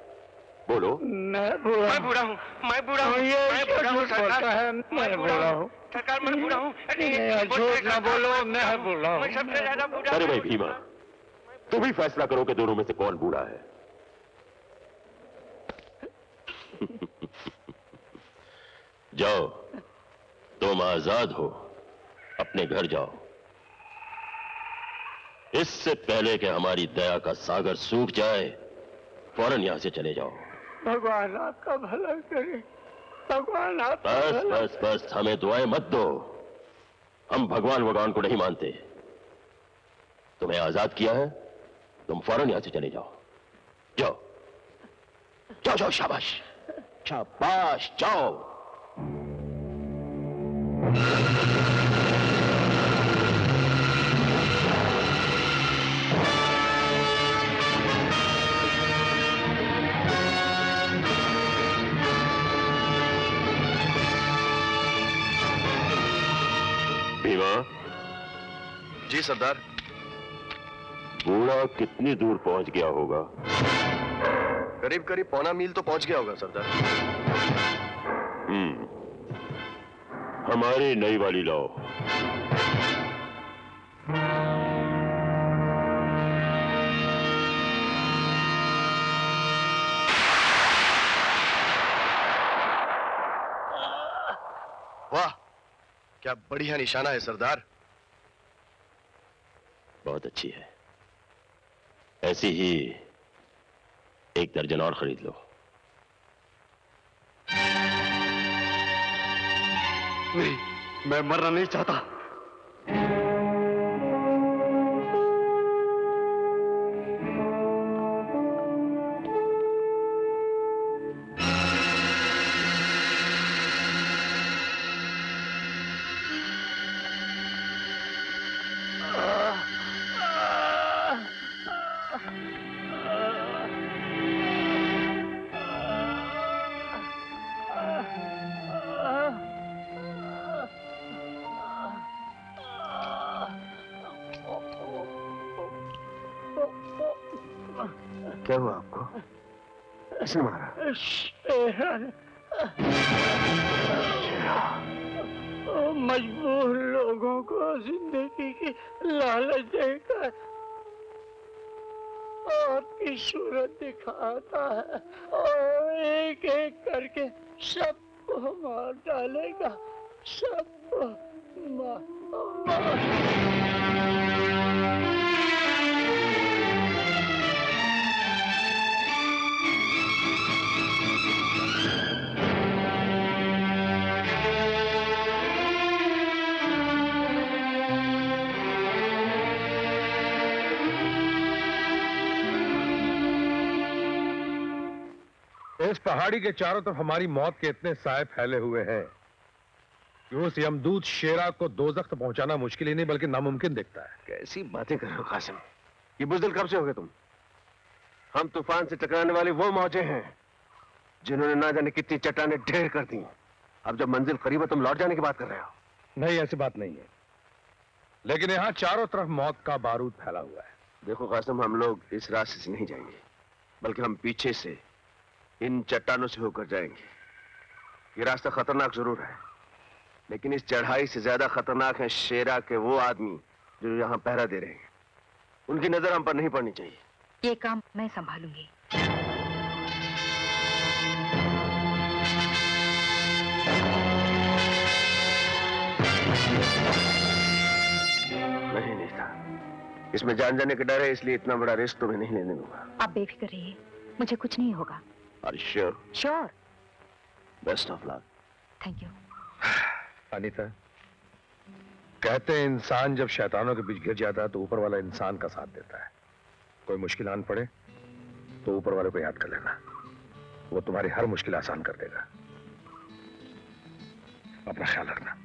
बोलो। मैं बूढ़ा हूँ। मैं बूढ़ा हूँ। मैं बूढ़ा हूँ सरकार। मैं बूढ़ा हूँ सरकार। मैं बूढ़ा हूँ। झूठ ना बोलो, मैं बूढ़ा हूँ। मैं सबसे ज्यादा बूढ़ा। अरे भाई भीमा, तुम ही फैसला करो कि दोनों में से कौन बूढ़ा है। जाओ, तुम आजाद हो, अपने घर जाओ। इससे पहले कि हमारी दया का सागर सूख जाए, फौरन यहां से चले जाओ। भगवान आपका भला करे। भगवान आपका बस बस बस, हमें दुआएं मत दो। हम भगवान को नहीं मानते। तुम्हें आजाद किया है, तुम फौरन यहां से चले जाओ। जाओ जाओ जाओ, शाबाश शाबाश, जाओ। भीमा। जी सरदार। बूढ़ा कितनी दूर पहुंच गया होगा? करीब करीब 1.25 मील तो पहुंच गया होगा सरदार। हमारी नई वाली लाओ। वाह, क्या बढ़िया निशाना है सरदार। बहुत अच्छी है। ऐसी ही 1 दर्जन और खरीद लो। नहीं, मैं मरना नहीं चाहता। क्या हुआ आपको? किसने मारा? मजबूर लोगों को जिंदगी की लालच देकर आपकी सूरत दिखाता है और एक एक करके सबको मार डालेगा। सबको इस पहाड़ी के चारों तरफ हमारी मौत के इतने साए फैले हुए हैं कि उस यमदूत शेरा को दोजख तक पहुंचाना मुश्किल ही नहीं बल्कि नामुमकिन दिखता है। कैसी बातें कर रहे हो कासिम? ये बुज़दिल कब से हो गए तुम? हम तूफान से टकराने वाली वो मौजें हैं जिन्होंने ना जाने कितनी चट्टानें ढेर कर दी। अब जब मंजिल करीब है तुम लौट जाने की बात कर रहे हो? नहीं, ऐसी बात नहीं है, लेकिन यहाँ चारों तरफ मौत का बारूद फैला हुआ है। देखो कासिम, हम लोग इस रास्ते से नहीं जाएंगे, बल्कि हम पीछे से इन चट्टानों से होकर जाएंगे। ये रास्ता खतरनाक जरूर है, लेकिन इस चढ़ाई से ज्यादा खतरनाक है शेरा के वो आदमी जो यहाँ पहरा दे रहे हैं। उनकी नजर हम पर नहीं पड़नी चाहिए। ये काम मैं संभालूंगी। नहीं नीता, इसमें जान जाने का डर है, इसलिए इतना बड़ा रिस्क तुम्हें नहीं लेने दूंगा। आप बेफिक्र रहिए, मुझे कुछ नहीं होगा। Are you sure? Sure. Best of luck. Thank you. Anita, कहते हैं इंसान जब शैतानों के बीच गिर जाता है तो ऊपर वाला इंसान का साथ देता है। कोई मुश्किल आन पड़े तो ऊपर वाले को याद कर लेना, वो तुम्हारी हर मुश्किल आसान कर देगा। अपना ख्याल रखना।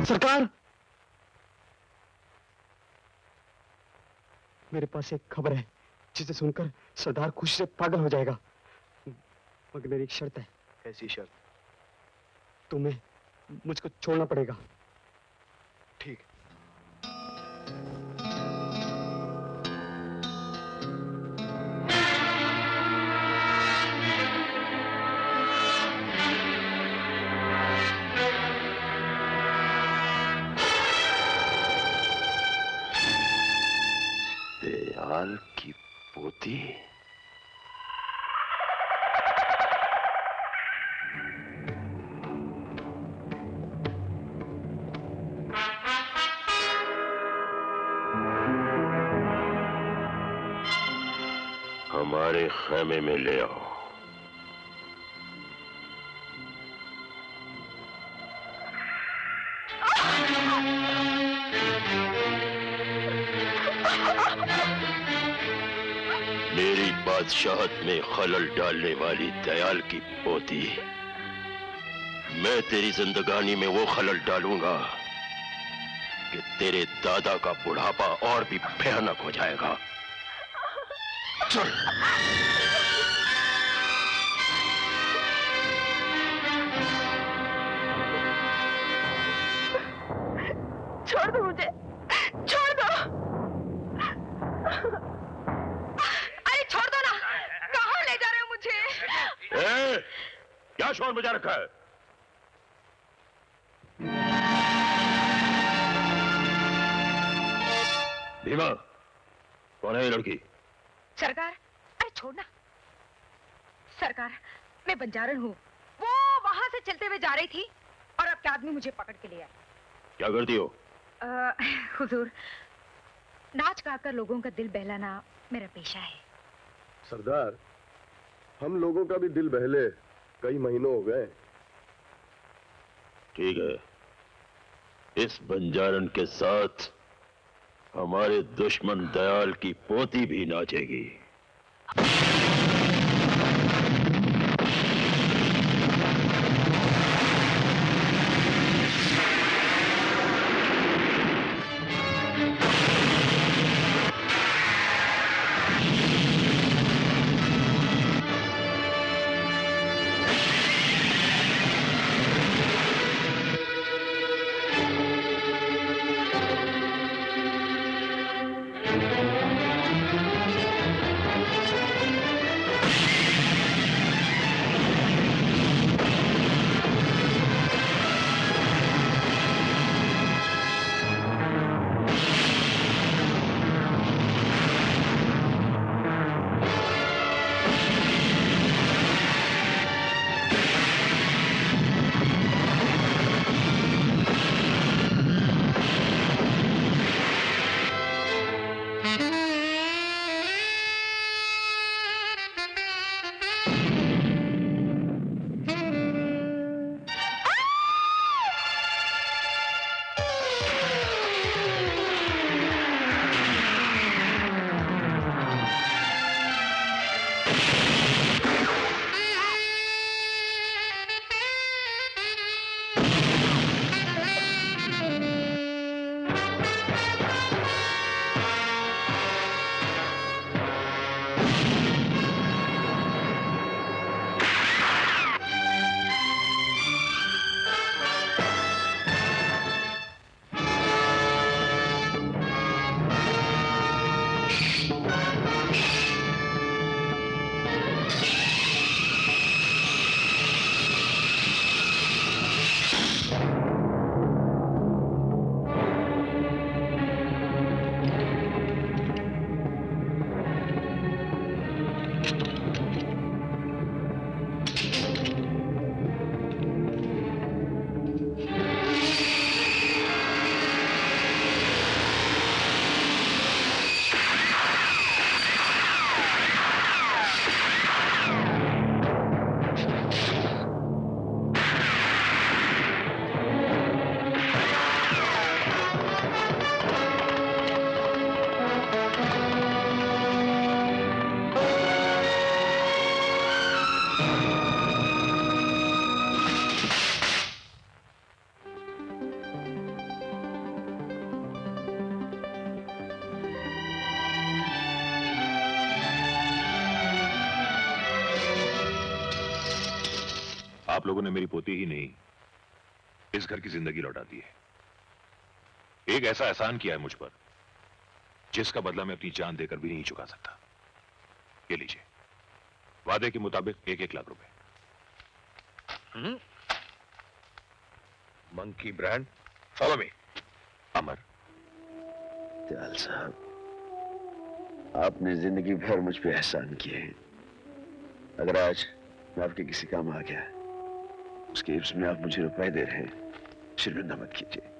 सरकार, मेरे पास एक खबर है जिसे सुनकर सरदार खुशी से पागल हो जाएगा, मगर मेरी एक शर्त है। कैसी शर्त? तुम्हें मुझको छोड़ना पड़ेगा। ठीक। दयाल की पोती। हमारे खेमे में ले आओ। मेरी बादशाहत में खलल डालने वाली दयाल की पोती, मैं तेरी जिंदगानी में वो खलल डालूंगा कि तेरे दादा का बुढ़ापा और भी भयानक हो जाएगा। चल। छोड़ दो मुझे, छोड़ दो। अरे छोड़ दो ना, कहाँ ले जा रहे हो मुझे? क्या शोर मचा रखा है? भीमा, कौन है ये लड़की? सरकार, अरे छोड़ना। सरकार, मैं बंजारन हूँ। वो वहां से चलते हुए जा रही थी और आपके आदमी मुझे पकड़ के ले आए। क्या करती हो? हुजूर, नाच गाकर लोगों का दिल बहलाना मेरा पेशा है। सरदार, हम लोगों का भी दिल बहले कई महीनों हो गए। ठीक है, इस बंजारन के साथ हमारे दुश्मन दयाल की पोती भी नाचेगी। आप लोगों ने मेरी पोती ही नहीं, इस घर की जिंदगी लौटा दी है। एक ऐसा एहसान किया है मुझ पर जिसका बदला मैं अपनी जान देकर भी नहीं चुका सकता। ये लीजिए, वादे के मुताबिक 1-1 लाख रुपए। Monkey brand, follow me. Amar. Dayal साहब, आपने जिंदगी भर मुझ पे एहसान किए हैं। अगर आज मैं आपके किसी काम आ गया, उसके इब्स में आप मुझे रुपए दे रहे हैं, शर्मिंदा मत कीजिए।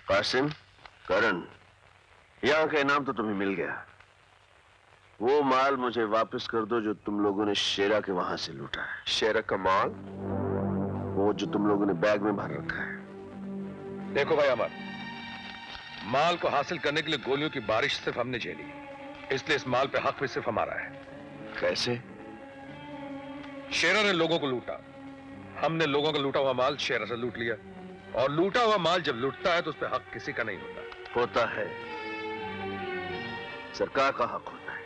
कासिम, करण, यहाँ का इनाम तो तुम्हें मिल गया। वो माल मुझे वापस कर दो जो तुम लोगों ने शेरा के वहां से लूटा है। शेरा का माल? वो जो तुम लोगों ने बैग में भर रखा है। देखो भाई अमर, माल को हासिल करने के लिए गोलियों की बारिश सिर्फ हमने झेली, इसलिए इस माल पे हक भी सिर्फ हमारा है। कैसे? शेरा ने लोगों को लूटा, हमने लोगों का लूटा हुआ माल शेरा से लूट लिया। और लूटा हुआ माल जब लूटता है तो उस पर हक किसी का नहीं होता है, सरकार का हक होता है।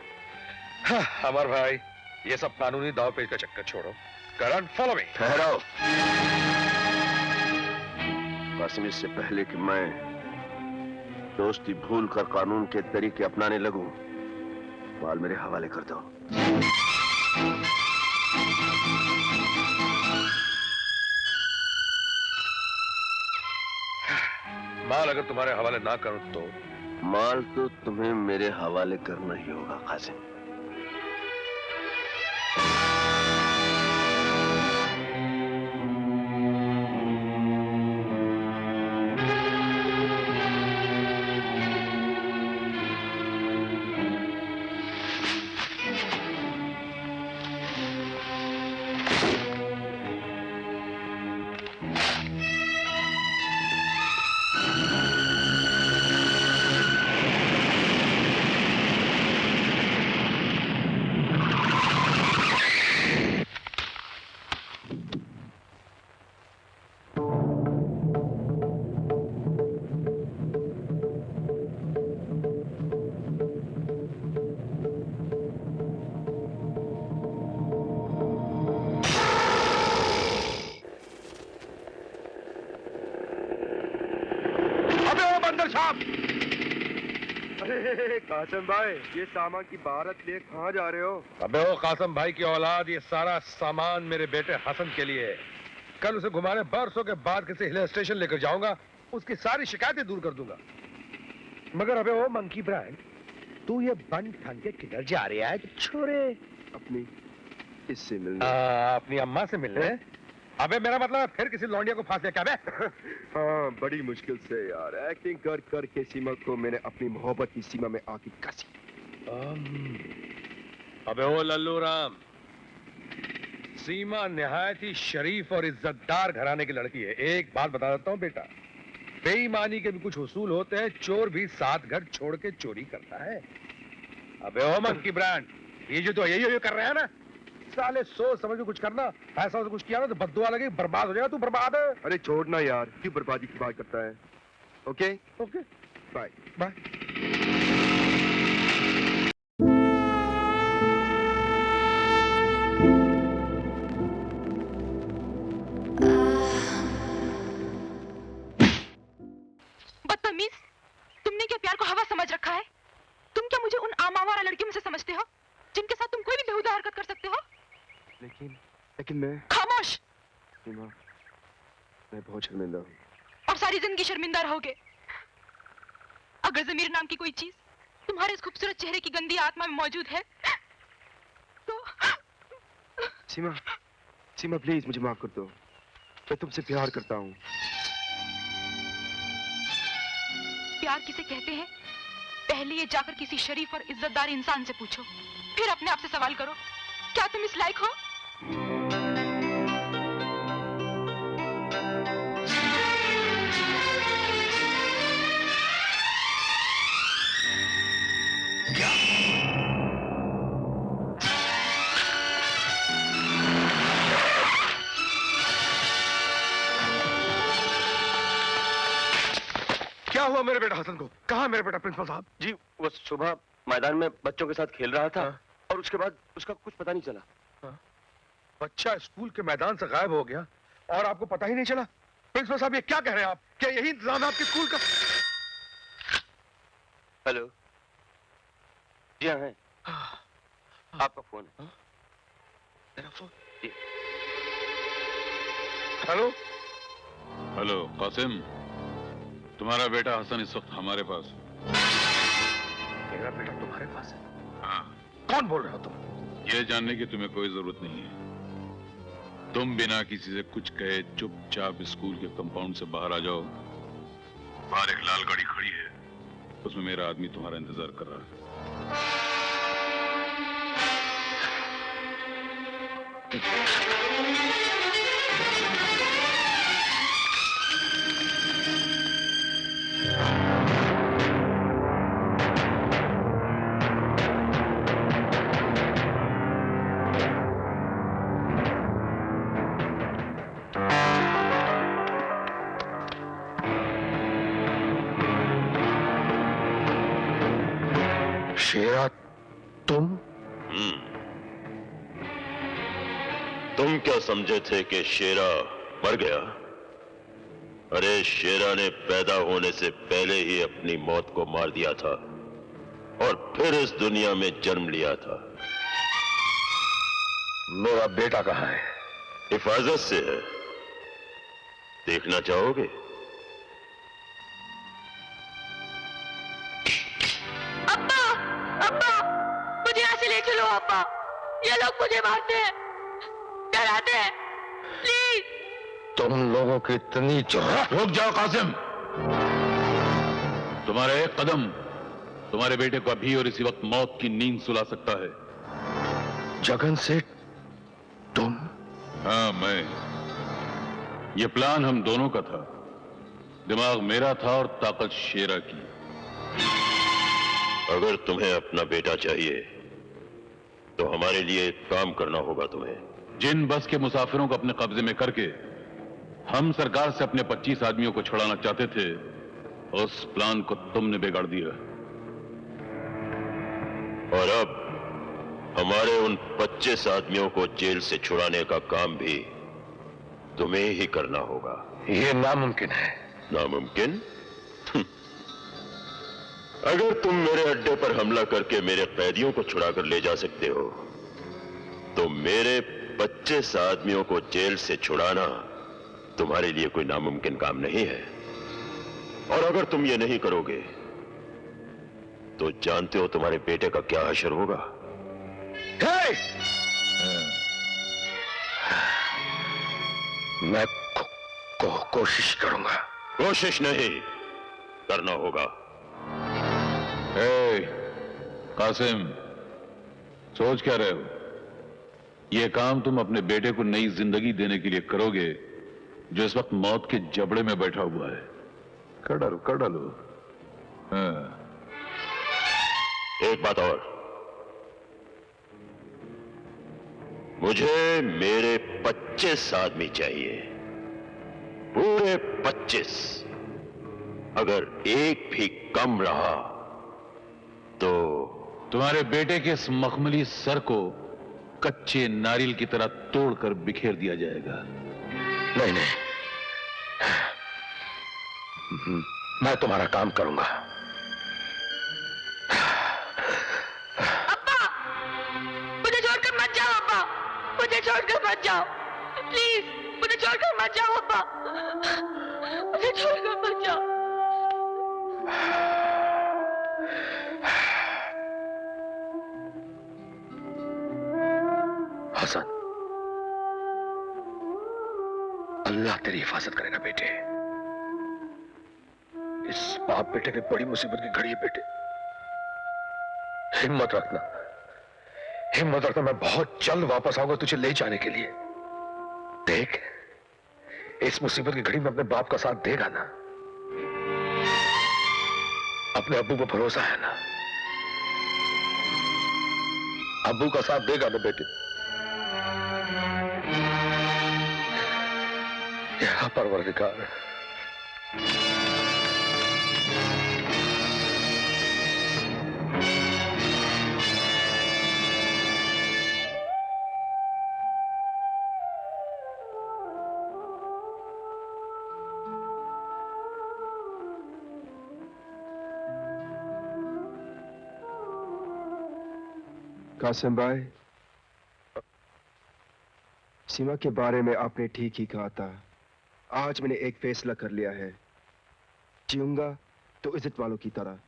हाँ, अमर भाई, ये सब कानूनी दाव पेच का चक्कर छोड़ो। करण, फॉलो मी। ठहराओ कासिम, इससे पहले कि मैं दोस्ती भूल कर कानून के तरीके अपनाने लगूं, माल मेरे हवाले कर दो। माल अगर तुम्हारे हवाले ना करूं तो? माल तो तुम्हें मेरे हवाले करना ही होगा कासिम। कासम भाई, ये सामान की बारात लिए कहाँ जा रहे हो? अबे ओ कासम भाई की औलाद, ये सारा सामान मेरे बेटे हसन के लिए है। कल उसे घुमाने बरसों के बाद किसी हिल स्टेशन लेकर जाऊंगा, उसकी सारी शिकायतें दूर कर दूंगा। मगर अबे ओ मंकी ब्रांड, तू ये बन ठन के किधर जा रहा है छोरे? अपनी इससे मिलने। अपनी अम्मा से मिलने? अबे मेरा मतलब है फिर किसी लौंडिया को फांस दिया क्या बे? हाँ, बड़ी मुश्किल से यार, एक्टिंग कर कर के सीमा को मैंने अपनी मोहब्बत की सीमा में आके कसी। अबे ओ लल्लू राम, सीमा निहायत ही शरीफ और इज्जतदार घराने की लड़की है। एक बात बता देता हूँ बेटा, बेईमानी के भी कुछ उसूल होते हैं, चोर भी 7 घर छोड़ के चोरी करता है। अबे ओ मंकी ब्रांड, ये जो तो यही कर रहे हैं ना, साले सोच समझ के कुछ करना, ऐसा कुछ किया ना तो बद्दुआ लगे, बर्बाद हो जाएगा। तू बर्बाद है। अरे छोड़ना यार, क्यों बर्बादी की बात करता है? Okay okay, bye bye. बदतमीज, तुमने क्या प्यार को हवा समझ रखा है? तुम क्या मुझे उन आमावारा लड़कियों में से समझते हो जिनके साथ तुम कोई भी बेहुदा हरकत कर सकते हो? लेकिन मैं। खामोश। सीमा, मैं बहुत शर्मिंदा हूँ। और सारी जिंदगी शर्मिंदा रहोगे। अगर ज़मीर नाम की कोई चीज तुम्हारे इस खूबसूरत चेहरे की गंदी आत्मा में मौजूद है तो। सीमा प्लीज मुझे माफ कर दो, मैं तुमसे प्यार करता हूँ। प्यार किसे कहते हैं, पहले ये जाकर किसी शरीफ और इज्जतदार इंसान से पूछो, फिर अपने आप से सवाल करो, क्या तुम इस लायक हो? क्या हुआ मेरे बेटा हसन को? कहाँ मेरे बेटा प्रिंसिपल साहब? जी वो सुबह मैदान में बच्चों के साथ खेल रहा था और उसके बाद उसका कुछ पता नहीं चला। बच्चा स्कूल के मैदान से गायब हो गया और आपको पता ही नहीं चला? प्रिंसिपल साहब, ये क्या कह रहे हैं आप? क्या यही इंतजाम है आपके स्कूल का? हेलो, जी हाँ है। आपका फोन है। मेरा फोन? जी। हेलो हेलो कासिम, तुम्हारा बेटा हसन इस वक्त हमारे पास है। मेरा बेटा तुम्हारे पास है? हाँ। कौन बोल रहे हो तुम? ये जानने की तुम्हें कोई जरूरत नहीं है। तुम बिना किसी से कुछ कहे चुपचाप स्कूल के कंपाउंड से बाहर आ जाओ। बाहर एक लाल गाड़ी खड़ी है, उसमें मेरा आदमी तुम्हारा इंतजार कर रहा है। शेरा, तुम? तुम क्या समझे थे कि शेरा मर गया? अरे शेरा ने पैदा होने से पहले ही अपनी मौत को मार दिया था और फिर इस दुनिया में जन्म लिया था। मेरा बेटा कहाँ है? हिफाजत से है, देखना चाहोगे? मुझे यहाँ से ले चलो अब्बा, ये लोग मुझे मारते हैं, डराते हैं, प्लीज। तुम लोगों की इतनी जुर्रत! रुक जाओ कासिम, तुम्हारा एक कदम तुम्हारे बेटे को अभी और इसी वक्त मौत की नींद सुला सकता है। जगन सेठ, तुम? हाँ, मैं। ये प्लान हम दोनों का था। दिमाग मेरा था और ताकत शेरा की। अगर तुम्हें अपना बेटा चाहिए तो हमारे लिए एक काम करना होगा तुम्हें। जिन बस के मुसाफिरों को अपने कब्जे में करके हम सरकार से अपने 25 आदमियों को छुड़ाना चाहते थे, उस प्लान को तुमने बिगाड़ दिया। और अब हमारे उन 25 आदमियों को जेल से छुड़ाने का काम भी तुम्हें ही करना होगा। ये नामुमकिन है। नामुमकिन? अगर तुम मेरे अड्डे पर हमला करके मेरे कैदियों को छुड़ाकर ले जा सकते हो, तो मेरे 25 आदमियों को जेल से छुड़ाना तुम्हारे लिए कोई नामुमकिन काम नहीं है। और अगर तुम ये नहीं करोगे तो जानते हो तुम्हारे बेटे का क्या हशर होगा। मैं कोशिश करूंगा। कोशिश नहीं, करना होगा। कासिम, सोच क्या रहे हो? यह काम तुम अपने बेटे को नई जिंदगी देने के लिए करोगे, जो इस वक्त मौत के जबड़े में बैठा हुआ है। कर डालो। हाँ। एक बात और, मुझे मेरे 25 आदमी चाहिए, पूरे 25। अगर एक भी कम रहा तो तुम्हारे बेटे के इस मखमली सर को कच्चे नारियल की तरह तोड़कर बिखेर दिया जाएगा। नहीं, मैं तुम्हारा काम करूंगा। अब्बा, मुझे छोड़कर मत जाओ अब्बा, मुझे छोड़कर मत जाओ, प्लीज, मुझे छोड़कर मत जाओ अब्बा, मुझे छोड़कर मत जाओ। हसन, अल्लाह तेरी हिफाजत करेगा बेटे। इस बाप बेटे की बड़ी मुसीबत की घड़ी है बेटे। हिम्मत रखना, मैं बहुत जल्द वापस आऊंगा तुझे ले जाने के लिए। देख, इस मुसीबत की घड़ी में अपने बाप का साथ देगा ना? अपने अब्बू को भरोसा है ना? अब्बू का साथ देगा ना बेटे? या परवरदिगार, कासिम भाई, सीमा के बारे में आपने ठीक ही कहा था। आज मैंने एक फैसला कर लिया है, जीऊंगा तो इज्जत वालों की तरह,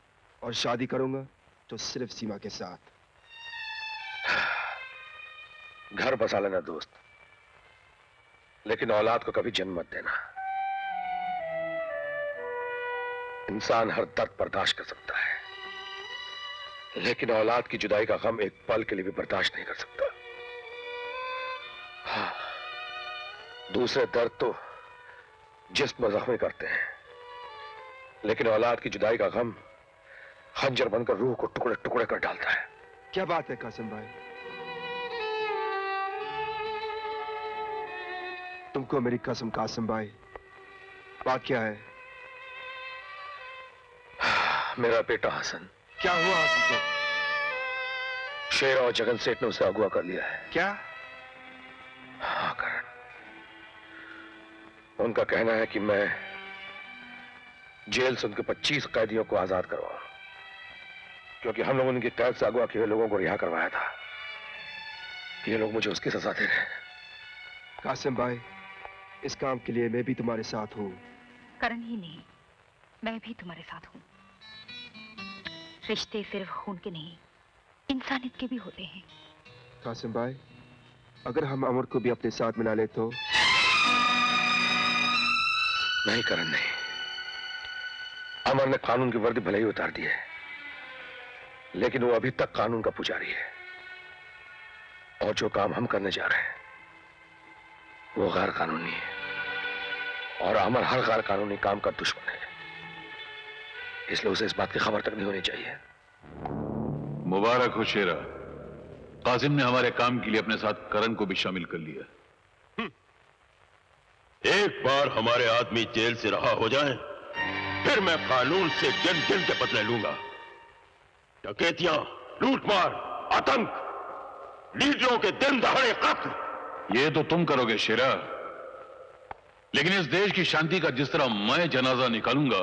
और शादी करूंगा तो सिर्फ सीमा के साथ। घर बसा लेना दोस्त, लेकिन औलाद को कभी जन्म मत देना। इंसान हर दर्द बर्दाश्त कर सकता है, लेकिन औलाद की जुदाई का गम एक पल के लिए भी बर्दाश्त नहीं कर सकता। हाँ, दूसरे दर्द तो जिस्म जख्मी करते हैं, लेकिन औलाद की जुदाई का गम खंजर बनकर रूह को टुकड़े टुकड़े कर डालता है। क्या बात है कासिम भाई? तुमको मेरी कसम कासिम भाई, बात क्या है? मेरा बेटा हसन। क्या हुआ हसन को? शेर और जगन सेठ ने उसे अगवा कर लिया है। क्या? हाँ करण, उनका कहना है कि मैं जेल से उनके 25 कैदियों को आजाद करवाऊं, क्योंकि हम लोगों ने उनकी कैद से अगवा किए हुए लोगों को रिहा करवाया था। ये लोग मुझे उसकी सजा दे रहे हैं। कासिम भाई, इस काम के लिए मैं भी तुम्हारे साथ हूँ। करण ही नहीं, मैं भी तुम्हारे साथ हूँ। रिश्ते सिर्फ खून के नहीं, इंसानियत के भी होते हैं। कासिम भाई, अगर हम अमर को भी अपने साथ मिला ले तो? नहीं करण, नहीं। अमर ने कानून की वर्दी भले ही उतार दी है, लेकिन वो अभी तक कानून का पुजारी है, और जो काम हम करने जा रहे हैं वो गैर कानूनी है, और अमर हर गैर कानूनी काम का दुश्मन है, इसलिए उसे इस बात की खबर तक नहीं होनी चाहिए। मुबारक हो शेरा, कासिम ने हमारे काम के लिए अपने साथ करण को भी शामिल कर लिया। एक बार हमारे आदमी जेल से रहा हो जाए, फिर मैं कानून से गिन गिन के बदले लूंगा। डकैतियां, लूटमार, आतंक, लीडरों के दिन दहाड़े कत्ल, ये तो तुम करोगे शेरा, लेकिन इस देश की शांति का जिस तरह मैं जनाजा निकालूंगा,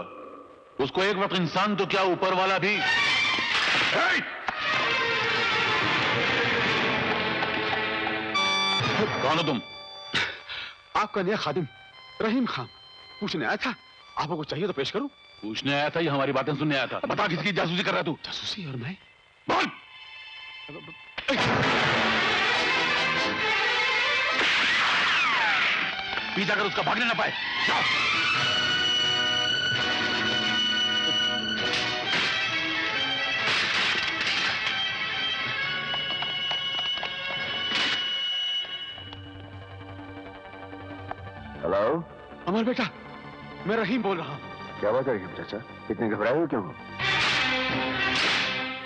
उसको एक वक्त इंसान तो क्या ऊपर वाला भी। कौन हो तुम? आपका नया खादिम रहीम खान पूछने आया था, आपको कुछ चाहिए तो पेश करूं? पूछने आया था या हमारी बातें सुनने आया था? बता, किसकी जासूसी कर रहा तू? जासूसी? और मैं? बोल। पीछा कर उसका भागने ना पाए। हेलो अमर बेटा, मैं रहीम बोल रहा हूँ। क्या बात है रहीम चाचा, इतने घबराए हो क्यों?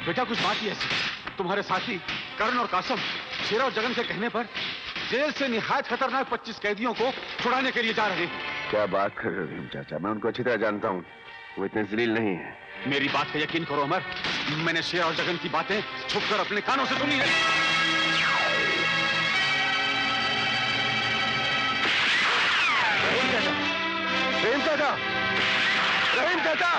बेटा कुछ बात ही ऐसी, तुम्हारे साथी करण और कासम शेरा और जगन के कहने पर जेल से निहायत खतरनाक 25 कैदियों को छुड़ाने के लिए जा रहे हैं। क्या बात कर रहे हो रहीम चाचा, मैं उनको अच्छी तरह जानता हूँ, वो इतने जलील नहीं है। मेरी बात का यकीन करो अमर, मैंने शेरा और जगन की बातें छुपकर अपने कानों से सुनी है। रहीम चाचा, रहीम चाचा,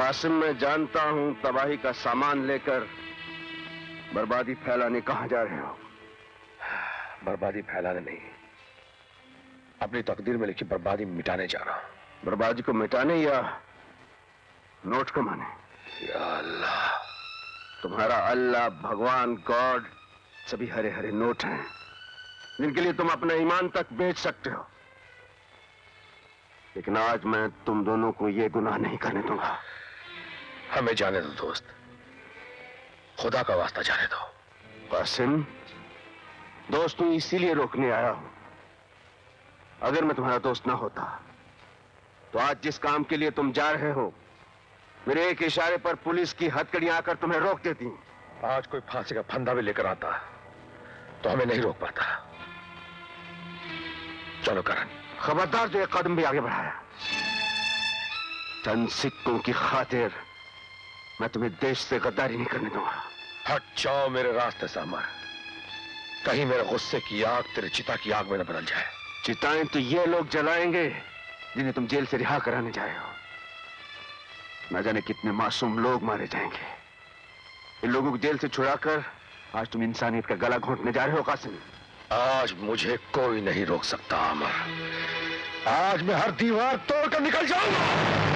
कासिम, मैं जानता हूं तबाही का सामान लेकर बर्बादी फैलाने कहां जा रहे हो। बर्बादी फैलाने नहीं, अपनी तकदीर में लिखी बर्बादी मिटाने जा रहा हूं। बर्बादी को मिटाने या नोट कमाने? या अल्लाह, तुम्हारा अल्लाह, भगवान, गॉड सभी हरे हरे नोट हैं, जिनके लिए तुम अपना ईमान तक बेच सकते हो। लेकिन आज मैं तुम दोनों को यह गुनाह नहीं करने दूंगा। हमें जाने दो दोस्त, खुदा का वास्ता जाने दो। कासिम, दोस्त तू इसीलिए रोकने आया हूं। अगर मैं तुम्हारा दोस्त ना होता तो आज जिस काम के लिए तुम जा रहे हो मेरे एक इशारे पर पुलिस की हथकड़ियां आकर तुम्हें रोक देती। आज कोई फांसी का फंदा भी लेकर आता तो हमें नहीं रोक पाता। चलो करण। खबरदार जो एक कदम भी आगे बढ़ाया, चंद सिक्कों की खातिर मैं तुम्हें देश से गद्दारी नहीं करने दूंगा। हट जाओ मेरे रास्ते से अमर, कहीं मेरे गुस्से की आग तेरी चिता की आग में न बदल जाए। चिताएं तो ये लोग जलाएंगे जिन्हें तुम जेल से रिहा कराने जाए हो। न जाने कितने मासूम लोग मारे जाएंगे। इन लोगों को जेल से छुड़ाकर आज तुम इंसानियत का गला घोंटने जा रहे हो कासिम। आज मुझे कोई नहीं रोक सकता अमर। आज मैं हर दीवार तोड़कर निकल जाऊंगा।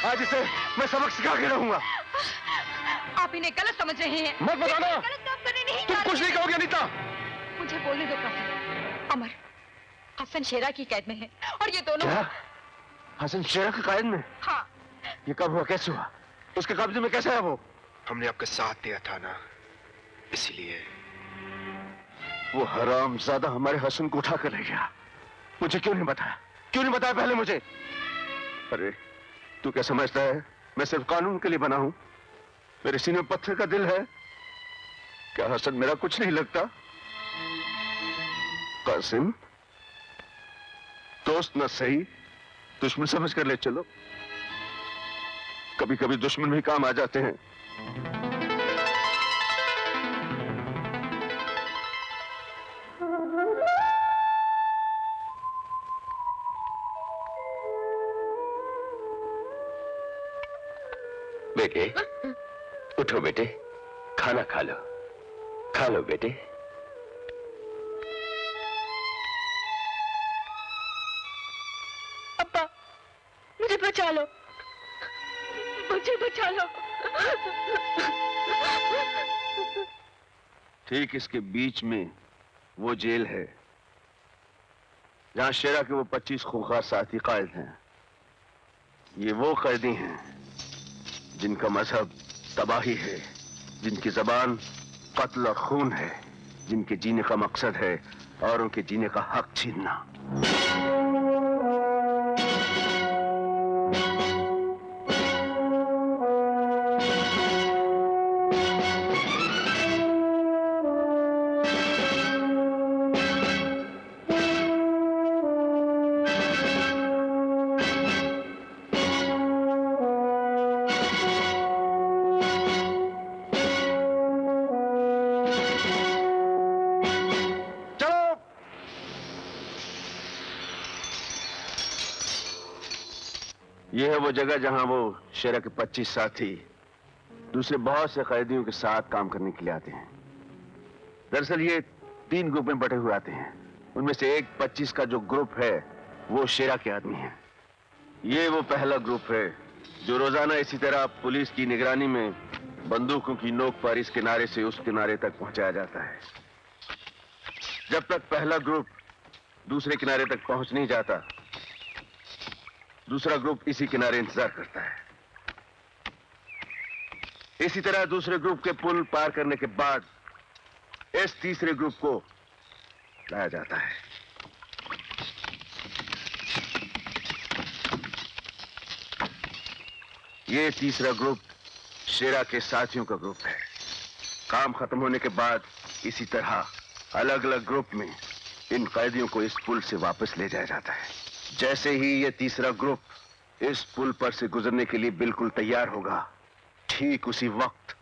आज इसे मैं सबक सिखा के रहूंगा। आप इन्हें गलत समझ रहे हैं। मत बताना। गलत काम करने नहीं तुम कुछ नहीं कहोगे अनीता। मुझे बोलने दो कासिम। अमर हसन शेरा की कैद में है और ये दोनों। क्या? हसन शेरा की कैद में? हाँ। ये कब हुआ, कैसे हुआ, उसके कब्जे में कैसे है वो? हमने आपका साथ दिया था ना, इसलिए। वो हरामजादा हमारे हसन को उठा कर ले गया। मुझे क्यों नहीं बताया, क्यों नहीं बताया पहले मुझे? अरे तू क्या समझता है मैं सिर्फ कानून के लिए बना हूं? मेरे सीने में पत्थर का दिल है क्या? हसन मेरा कुछ नहीं लगता? कासिम, दोस्त न सही दुश्मन समझ कर ले चलो। कभी कभी दुश्मन भी काम आ जाते हैं। बेटे उठो बेटे, खाना खा लो, खा लो बेटे। अब्बा मुझे बचा लो, मुझे बचा लो। ठीक इसके बीच में वो जेल है जहां शेरा के वो 25 खूंखार साथी कैद हैं। ये वो कैदी हैं जिनका मजहब तबाही है, जिनकी जबान कत्ल और खून है, जिनके जीने का मकसद है औरों के जीने का हक छीनना। यह है वो जगह जहां वो शेरा के 25 साथी दूसरे बहुत से कैदियों के साथ काम करने के लिए आते हैं। दरअसल ये 3 ग्रुप में बटे हुए आते हैं। उनमें से एक 25 का जो ग्रुप है वो शेरा के आदमी है। ये वो पहला ग्रुप है जो रोजाना इसी तरह पुलिस की निगरानी में बंदूकों की नोक पर इस किनारे से उस किनारे तक पहुंचाया जाता है। जब तक पहला ग्रुप दूसरे किनारे तक पहुंच नहीं जाता, दूसरा ग्रुप इसी किनारे इंतजार करता है। इसी तरह दूसरे ग्रुप के पुल पार करने के बाद इस तीसरे ग्रुप को लाया जाता है। ये तीसरा ग्रुप शेरा के साथियों का ग्रुप है। काम खत्म होने के बाद इसी तरह अलग अलग ग्रुप में इन कैदियों को इस पुल से वापस ले जाया जाता है। जैसे ही ये तीसरा ग्रुप इस पुल पर से गुजरने के लिए बिल्कुल तैयार होगा, ठीक उसी वक्त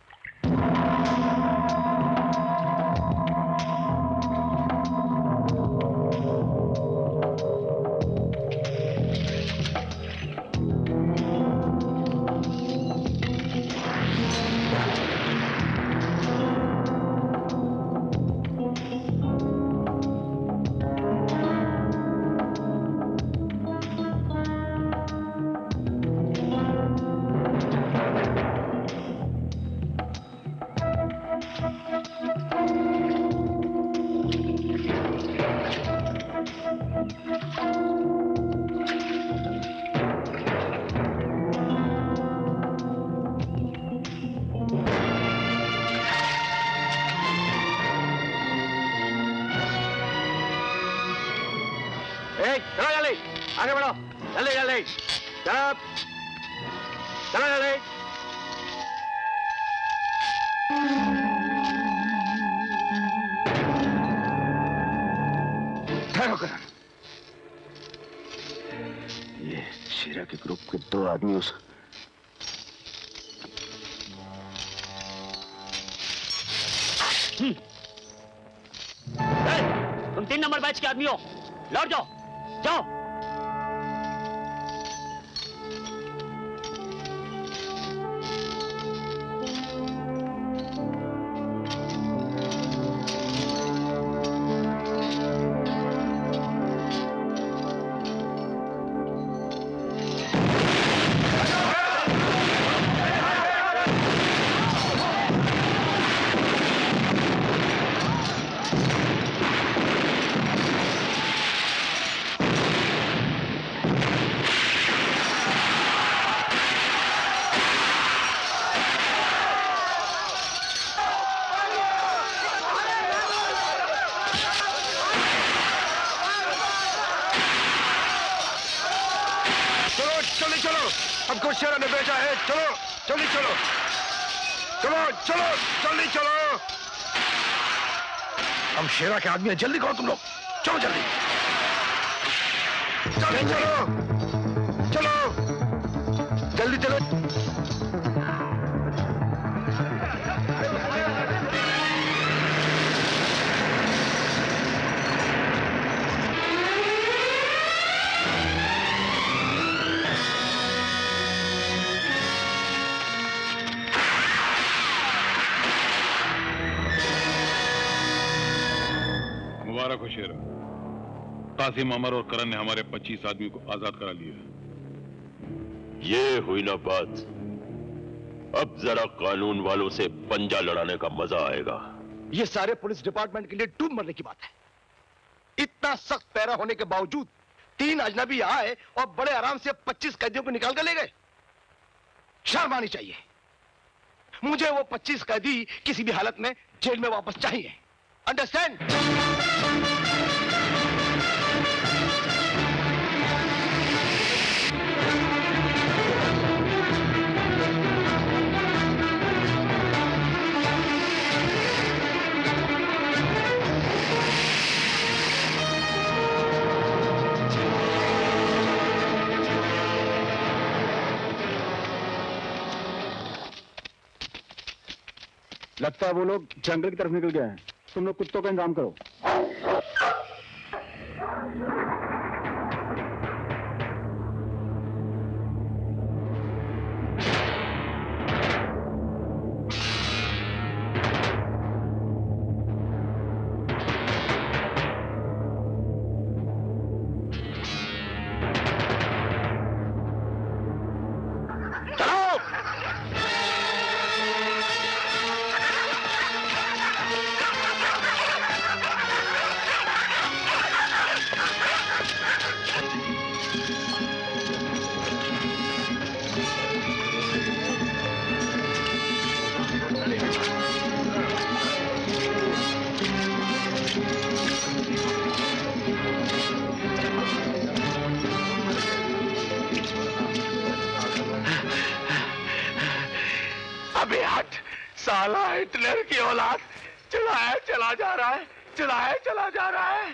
चला चला जल्दी। ठहरो करण। ये शेरा के ग्रुप के 2 आदमी उस तुम 3 नंबर बैच के आदमी हो, लौट जाओ, जाओ। हमको शेरा ने भेजा है, चलो जल्दी चलो, चलो चलो जल्दी चलो। हम शेरा के आदमी हैं, जल्दी करो तुम लोग, चलो जल्दी जल्दी चलो, चलो जल्दी चलो। मुबारक हो शेरा, कासिम, अमर और करण ने हमारे 25 आदमियों को आजाद करा लिया। ये हुई ना बात। अब जरा कानून वालों से पंजा लड़ाने का मजा आएगा। ये सारे पुलिस डिपार्टमेंट के लिए डूब मरने की बात है। इतना सख्त पैरा होने के बावजूद 3 अजनबी आए और बड़े आराम से 25 कैदियों को निकाल कर ले गए। शर्म आनी चाहिए। मुझे वो 25 कैदी किसी भी हालत में जेल में वापस चाहिए। अंडरस्टैंड? लगता है वो लोग जंगल की तरफ निकल गए हैं। तुम लोग कुत्तों का इंतजाम करो। अबे हट साला, हिटलर की औलाद। चलाए चला जा रहा है, चलाए चला जा रहा है।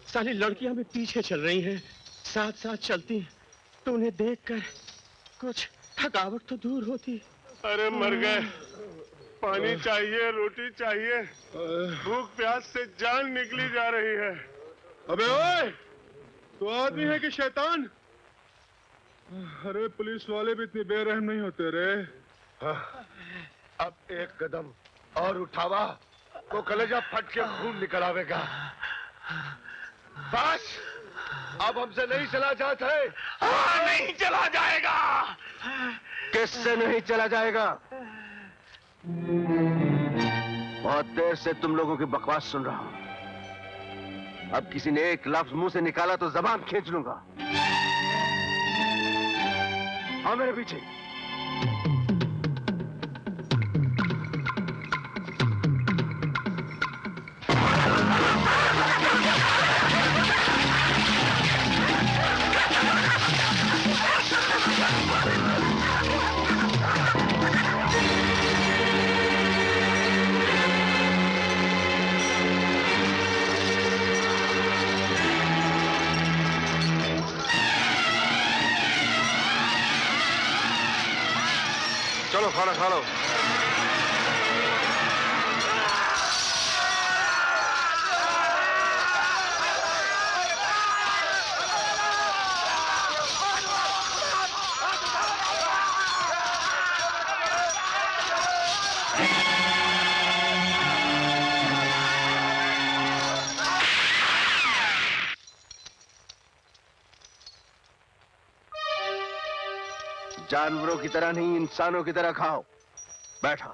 साली लड़कियां भी पीछे चल रही हैं, साथ साथ चलती हैं, तो उन्हें देखकर कुछ थकावट तो दूर होती। अरे मर गए। पानी चाहिए, रोटी चाहिए, भूख प्यास से जान निकली जा रही है। अबे ओए, तो आदमी है कि शैतान? अरे पुलिस वाले भी इतने बेरहम नहीं होते रे। अब एक कदम और उठावा तो कलेजा फट के खून निकल आवेगा। बस अब हमसे नहीं चला जाता है। नहीं चला जाएगा। किससे नहीं चला जाएगा? बहुत देर से तुम लोगों की बकवास सुन रहा हूं। अब किसी ने एक लफ्ज मुंह से निकाला तो जबान खींच लूंगा। आओ मेरे पीछे। चलो खाना खा लो। जानवरों की तरह नहीं, इंसानों की तरह खाओ। बैठो।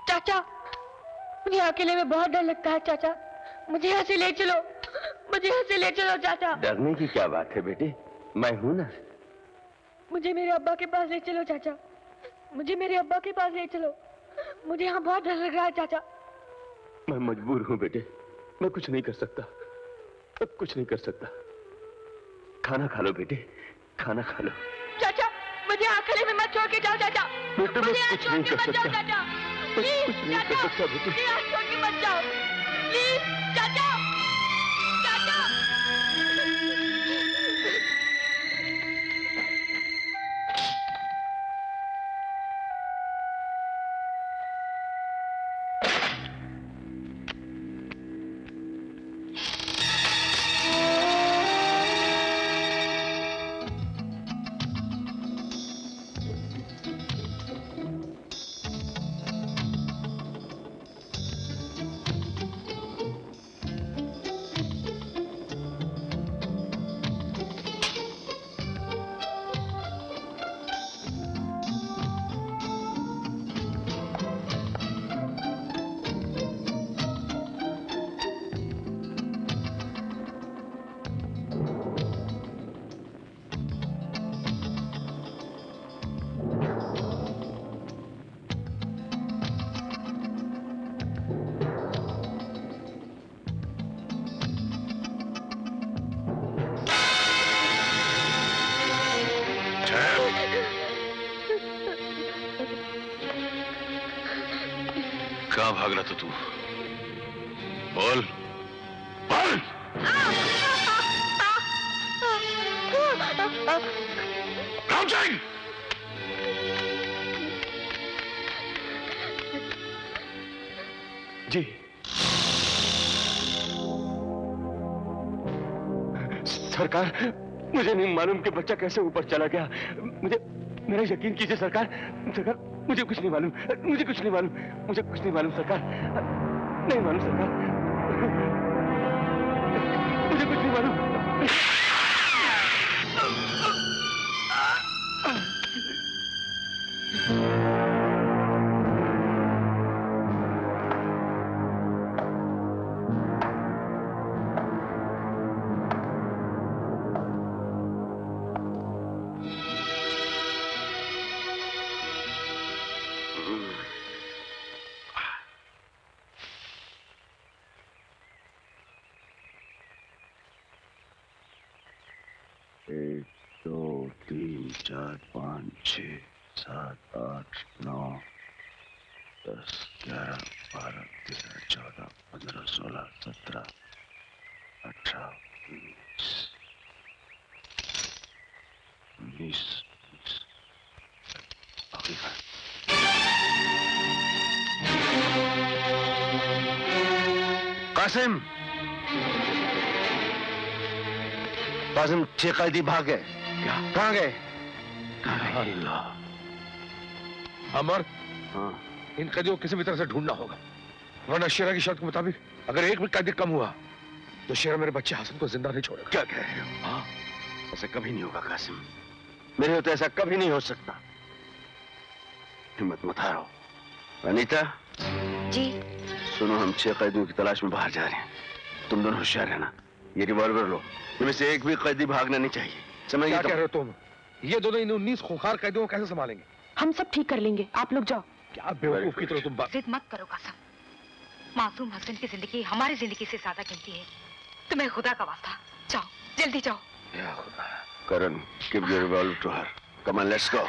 चाचा, मुझे अकेले में बहुत डर लगता है चाचा। मुझे यहाँ से ले चलो, मुझे यहाँ से ले चलो चाचा। डरने की क्या बात है बेटी, मैं हूं ना। मुझे मेरे अब्बा के पास ले चलो चाचा, मुझे मेरे अब्बा के पास ले चलो। मुझे यहाँ बहुत डर लग रहा है चाचा। मैं मजबूर हूँ बेटे, मैं कुछ नहीं कर सकता, अब कुछ नहीं कर सकता। खाना खा लो बेटे, खाना खा लो। चाचा, मुझे अकेले में मत छोड़ के जाओ चाचा। बेटे मैं कुछ नहीं कर सकता, चाचा। कुछ नहीं कर सकता बेटे। मुझे यहाँ छोड़ के मत जाओ, प्लीज चाचा, चाचा। कहाँ भाग रहा था तू? बोल, बोल। राम सिंह! जी सरकार, मुझे नहीं मालूम कि बच्चा कैसे ऊपर चला गया। मुझे मेरा यकीन कीजिए सरकार। सरकार मुझे कुछ नहीं मालूम, मुझे कुछ नहीं मालूम, मुझे कुछ नहीं मालूम सरकार, नहीं मालूम सरकार, मुझे कुछ नहीं मालूम। एक, दो, तीन, चार, पाँच, 6, 7, 8, 9, 10, 11, 12, 13, 14, 15, 16, 17, 18, 19, 20। कासिम, कासिम, 6 कैदी भाग गए। क्या? कहाँ गए? अमर, इन कैदियों को किसी भी तरह से ढूंढना होगा, वरना शेरा की शर्त के मुताबिक अगर एक भी कैदी कम हुआ तो शेरा मेरे बच्चे हसन को जिंदा नहीं छोड़ेगा। क्या कह रहे हो? हाँ, ऐसा कभी नहीं होगा कासिम, मेरे होते ऐसा कभी नहीं हो सकता। हिम्मत मत हारो। अनीता जी। सुनो, हम 6 कैदियों की तलाश में बाहर जा रहे हैं, तुम दोनों होशियार रहना। ये रिवॉल्वर लो, इनमें से एक भी कैदी भागना नहीं चाहिए, समझ क्या कह रहे हो तुम? ये दोनों इन 19 खूंखार कैदियों को कैसे संभालेंगे? हम सब ठीक कर लेंगे, आप लोग जाओ। क्या बेवकूफ की तरह तुम बात। जिद मत करो कासम, मासूम हस्बैंड की जिंदगी हमारी जिंदगी से ज्यादा कीमती है। तुम्हें खुदा का वास्ता, जाओ जल्दी जाओ। करण, give your revolver to her. Come on, let's go.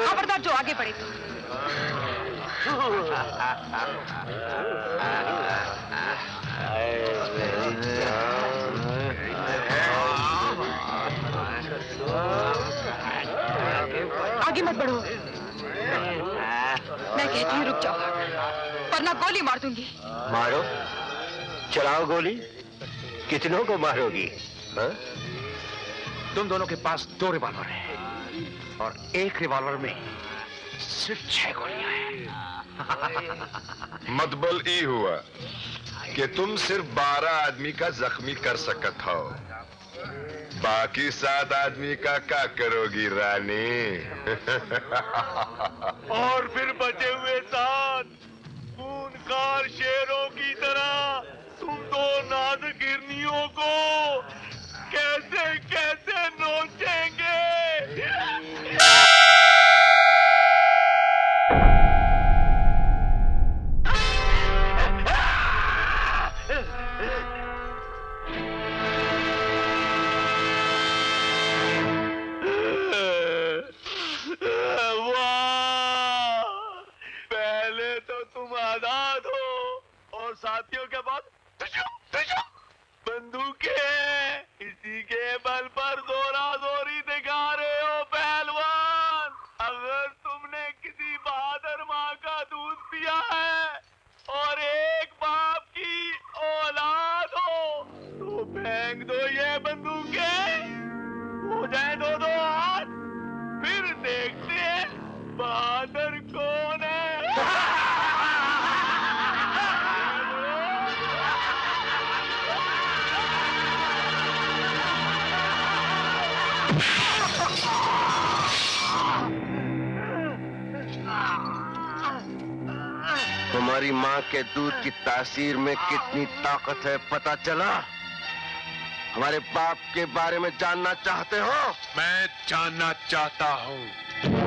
खबरदार जो आगे बढ़े तो। आगे मत बढ़ो, मैं कहती हूँ रुक जाओ, वरना गोली मार दूंगी। मारो, चलाओ गोली। कितनों को मारोगी? हाँ? तुम दोनों के पास 2 रिवॉल्वर हैं और एक रिवॉल्वर में सिर्फ 6 गोलियां हैं। मतबल ई हुआ कि तुम सिर्फ 12 आदमी का जख्मी कर सकत हो, बाकी 7 आदमी का क्या करोगी रानी? और फिर बचे हुए 7 खूनखार शेरों की तरह तुम 2 नाजुक हिरनियों को कैसे कैसे नोचेंगे? वाह! पहले तो तुम आजाद हो और साथियों के बाद बंदूकें, इसी के बल पर जोरा जोरी दिखा रहे हो पहलवान। अगर तुमने किसी बहादुर माँ का दूध पिया है और एक बाप की औलाद हो तो फेंक दो ये बंदूकें, हो जाए 2-2 हाथ, फिर देखते हैं बहादुर कौन है। तुम्हारी माँ के दूध की तासीर में कितनी ताकत है पता चला? हमारे बाप के बारे में जानना चाहते हो? मैं जानना चाहता हूं।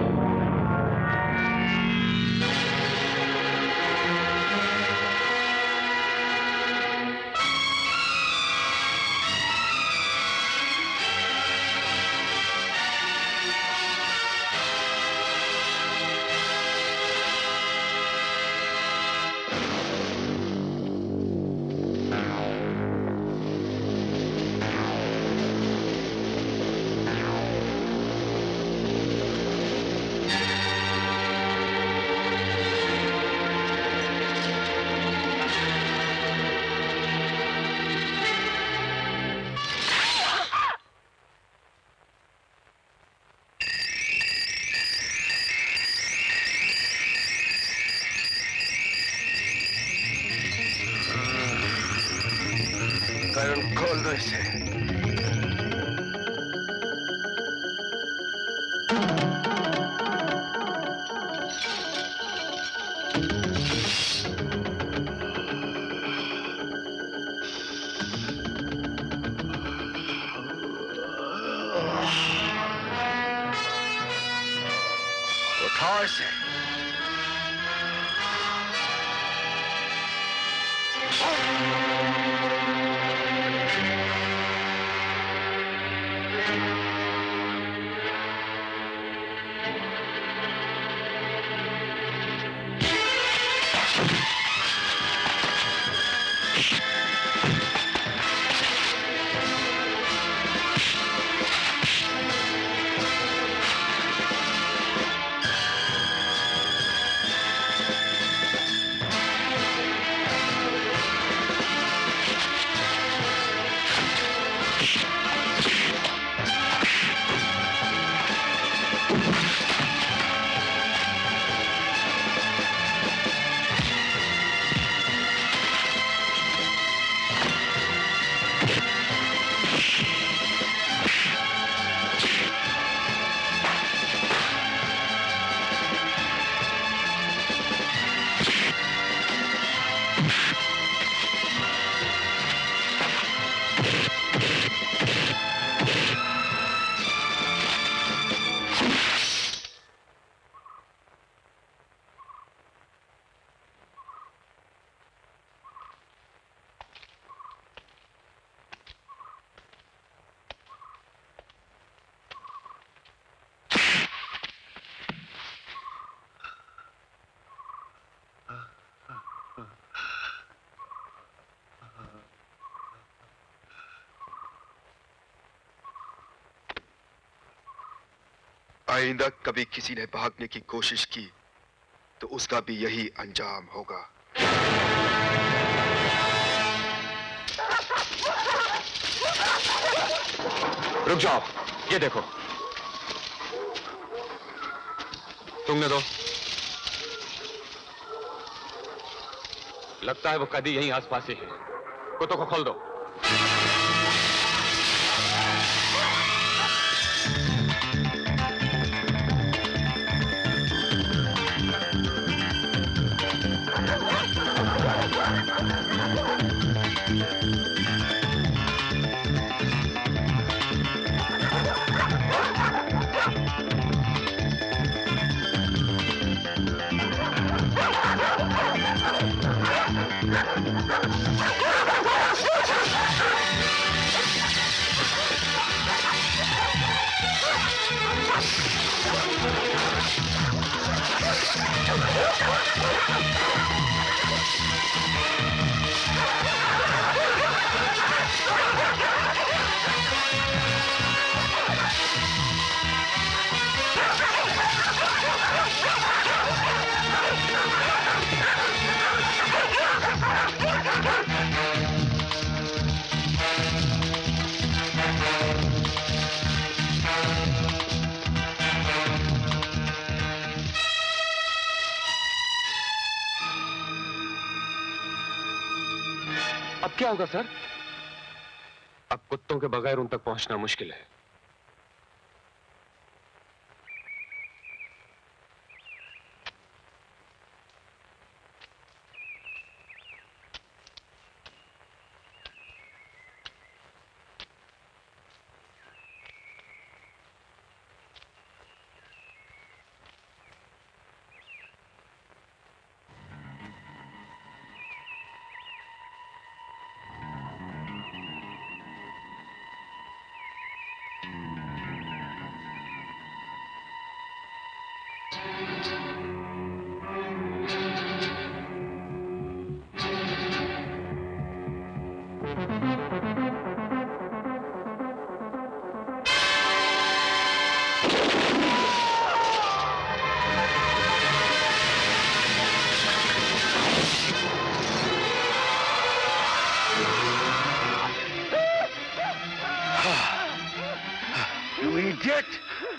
करण खोल दो इसे। उठाओ इसे। आइंदा कभी किसी ने भागने की कोशिश की तो उसका भी यही अंजाम होगा। रुक जाओ, ये देखो। तुमने दो। लगता है वो कैदी यहीं आसपास ही है। कुत्तों को खोल दो। अब क्या होगा सर? अब कुत्तों के बगैर उन तक पहुंचना मुश्किल है।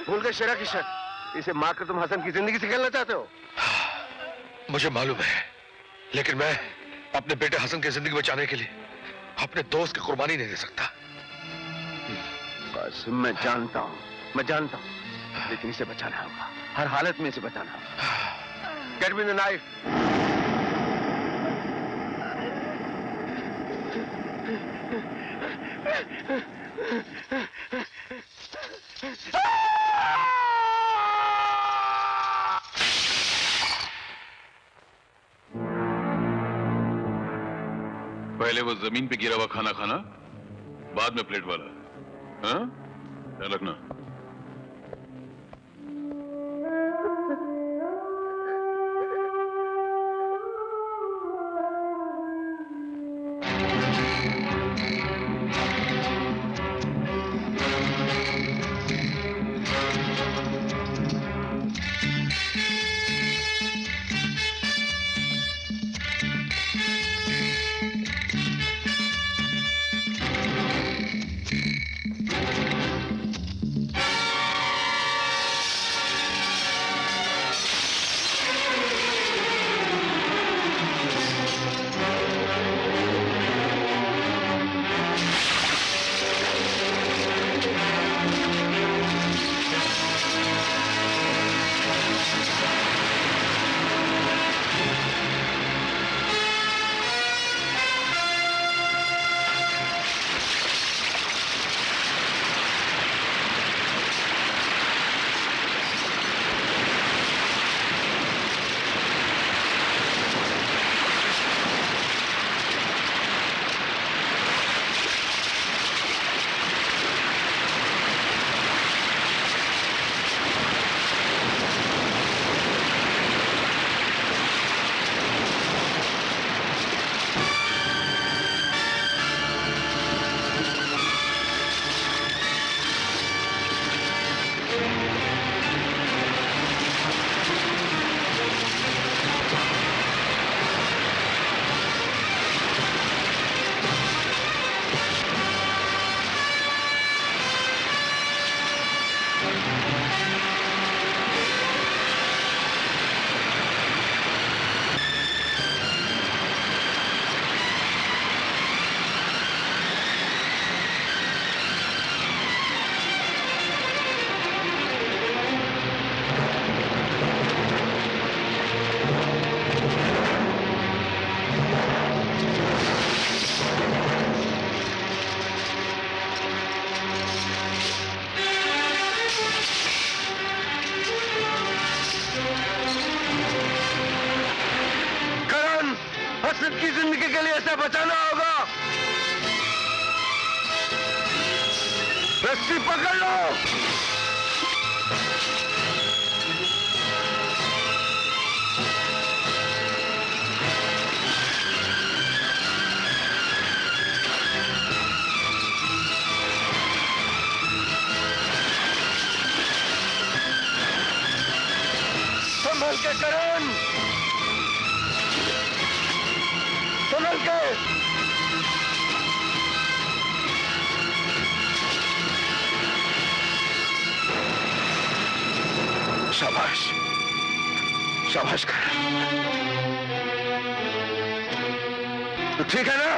भूल गए शेरा की शर्त। इसे मारकर तुम हसन की जिंदगी से खेलना चाहते हो? मुझे मालूम है, लेकिन मैं अपने बेटे हसन की जिंदगी बचाने के लिए अपने दोस्त की कुर्बानी नहीं दे सकता। कासिम, मैं जानता हूं, लेकिन इसे बचाना होगा, हर हालत में इसे बचाना होगा। Get me the knife. पहले वो जमीन पे गिरा हुआ खाना खाना, बाद में प्लेट वाला। हाँ, ध्यान रखना। की जिंदगी के लिए इसे बचाना होगा। रस्सी पकड़ लो। संभल के करण, संभल के। शाबाश, शाबाश करण। तो ठीक है ना?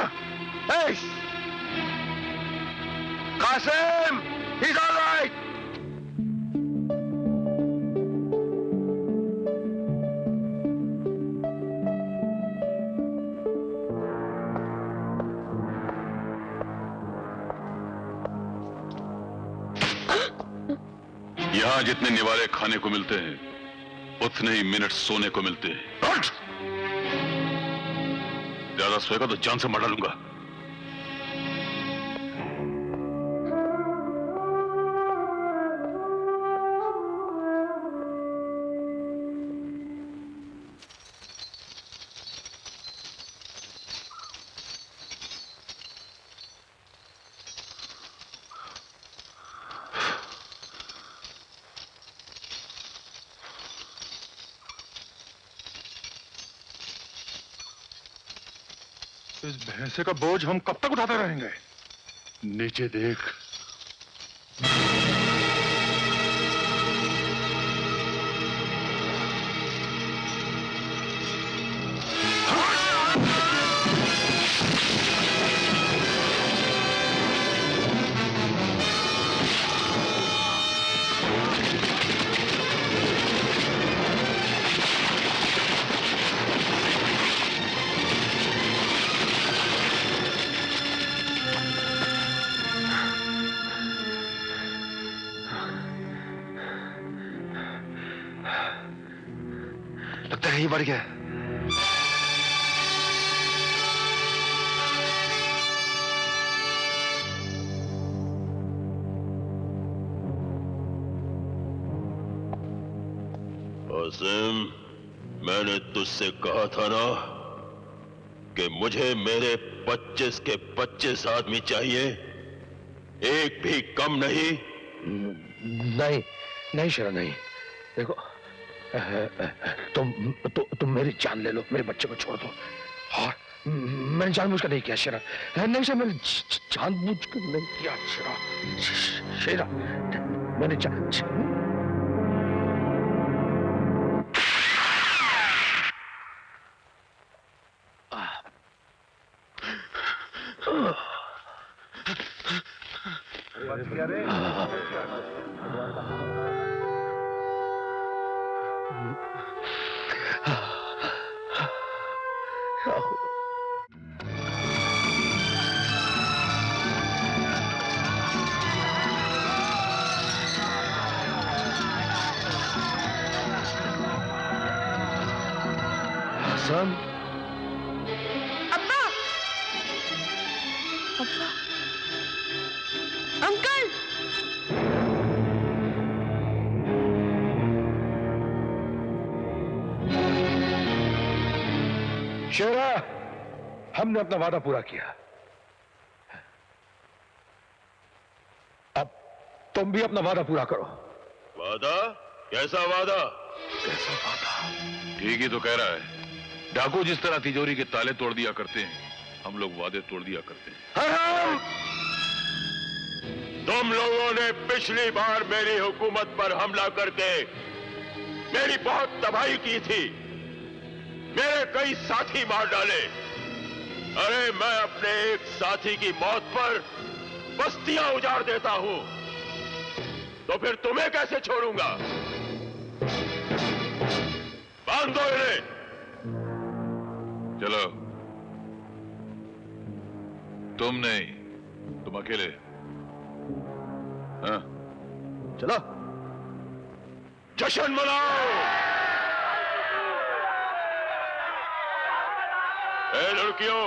Qasim, he's all right. यहां जितने निवाले खाने को मिलते हैं उतने ही मिनट सोने को मिलते हैं। उठ! ज्यादा सोएगा तो जान से मार डालूंगा। इस भैंसे का बोझ हम कब तक उठाते रहेंगे? नीचे देख। लगता है ये बढ़ गया। कासिम, मैंने तुझसे कहा था ना कि मुझे मेरे 25 के 25 आदमी चाहिए, एक भी कम नहीं। नहीं नहीं शेरा, नहीं। देखो तुम मेरी जान ले लो, मेरे बच्चे को छोड़ दो। और मैंने जानबूझकर नहीं किया शेरा, नहीं शेरा, मैंने जानबूझकर नहीं किया शेरा। शेरा मैंने अब्बा, अब्बा, अंकल। शेरा, हमने अपना वादा पूरा किया, अब तुम भी अपना वादा पूरा करो। वादा? कैसा वादा? कैसा वादा? ठीक ही तो कह रहा है। डाकू जिस तरह तिजोरी के ताले तोड़ दिया करते हैं, हम लोग वादे तोड़ दिया करते हैं। तुम लोगों ने पिछली बार मेरी हुकूमत पर हमला करके मेरी बहुत तबाही की थी, मेरे कई साथी मार डाले। अरे मैं अपने एक साथी की मौत पर बस्तियां उजाड़ देता हूं, तो फिर तुम्हें कैसे छोड़ूंगा? बांध दो इन्हें। चलो, तुम नहीं, तुम अकेले। हाँ, चलो जश्न मनाओ। ए लड़कियों,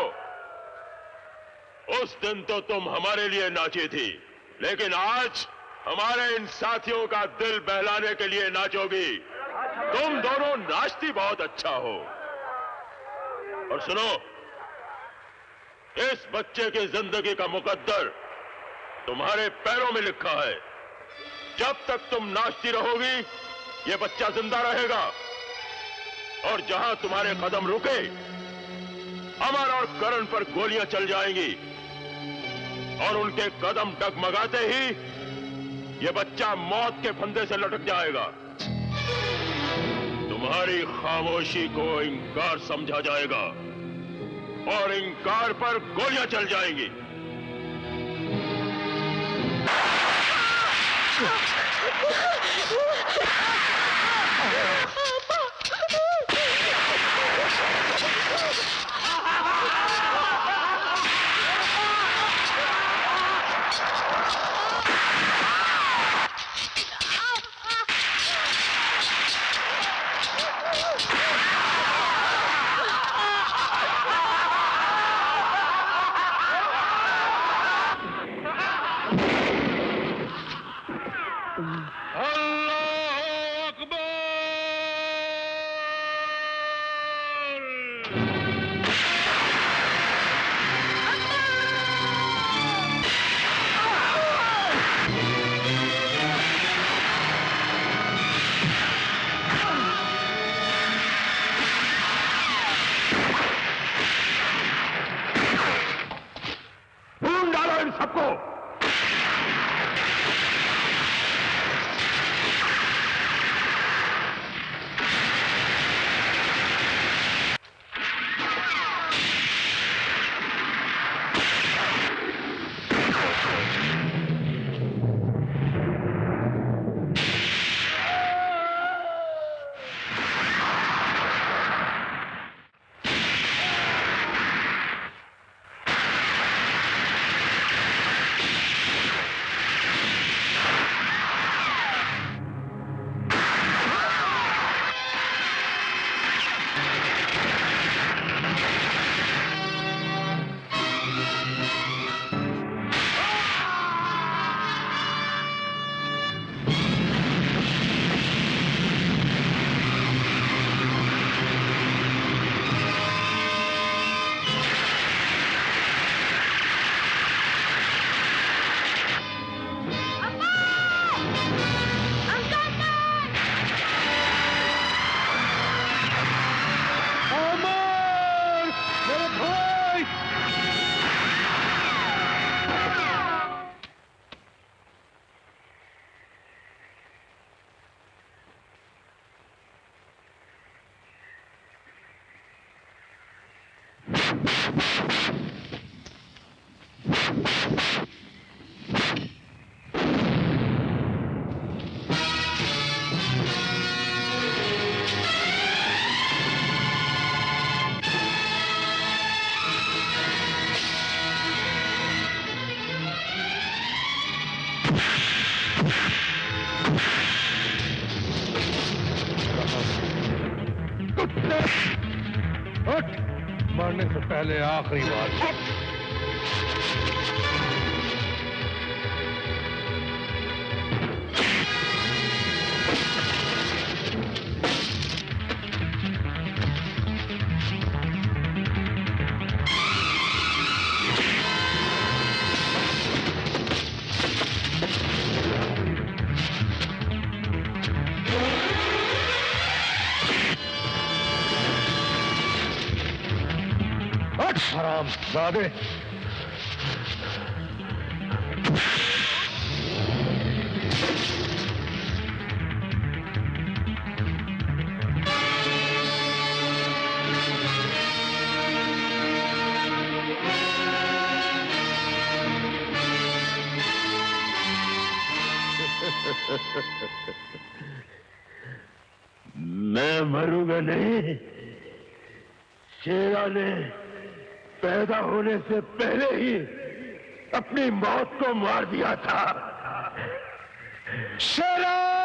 उस दिन तो तुम हमारे लिए नाची थी, लेकिन आज हमारे इन साथियों का दिल बहलाने के लिए नाचोगी। तुम दोनों नाचती बहुत अच्छा हो। और सुनो, इस बच्चे की जिंदगी का मुकद्दर तुम्हारे पैरों में लिखा है। जब तक तुम नाचती रहोगी, ये बच्चा जिंदा रहेगा, और जहां तुम्हारे कदम रुके, अमर और करण पर गोलियां चल जाएंगी, और उनके कदम डगमगाते ही ये बच्चा मौत के फंदे से लटक जाएगा। तुम्हारी खामोशी को इंकार समझा जाएगा, और इंकार पर गोलियां चल जाएंगी। मरने से पहले आखिरी बार। हरामजादे। मैं मरूंगा नहीं। शेरा ने पैदा होने से पहले ही अपनी मौत को मार दिया था। शेरा!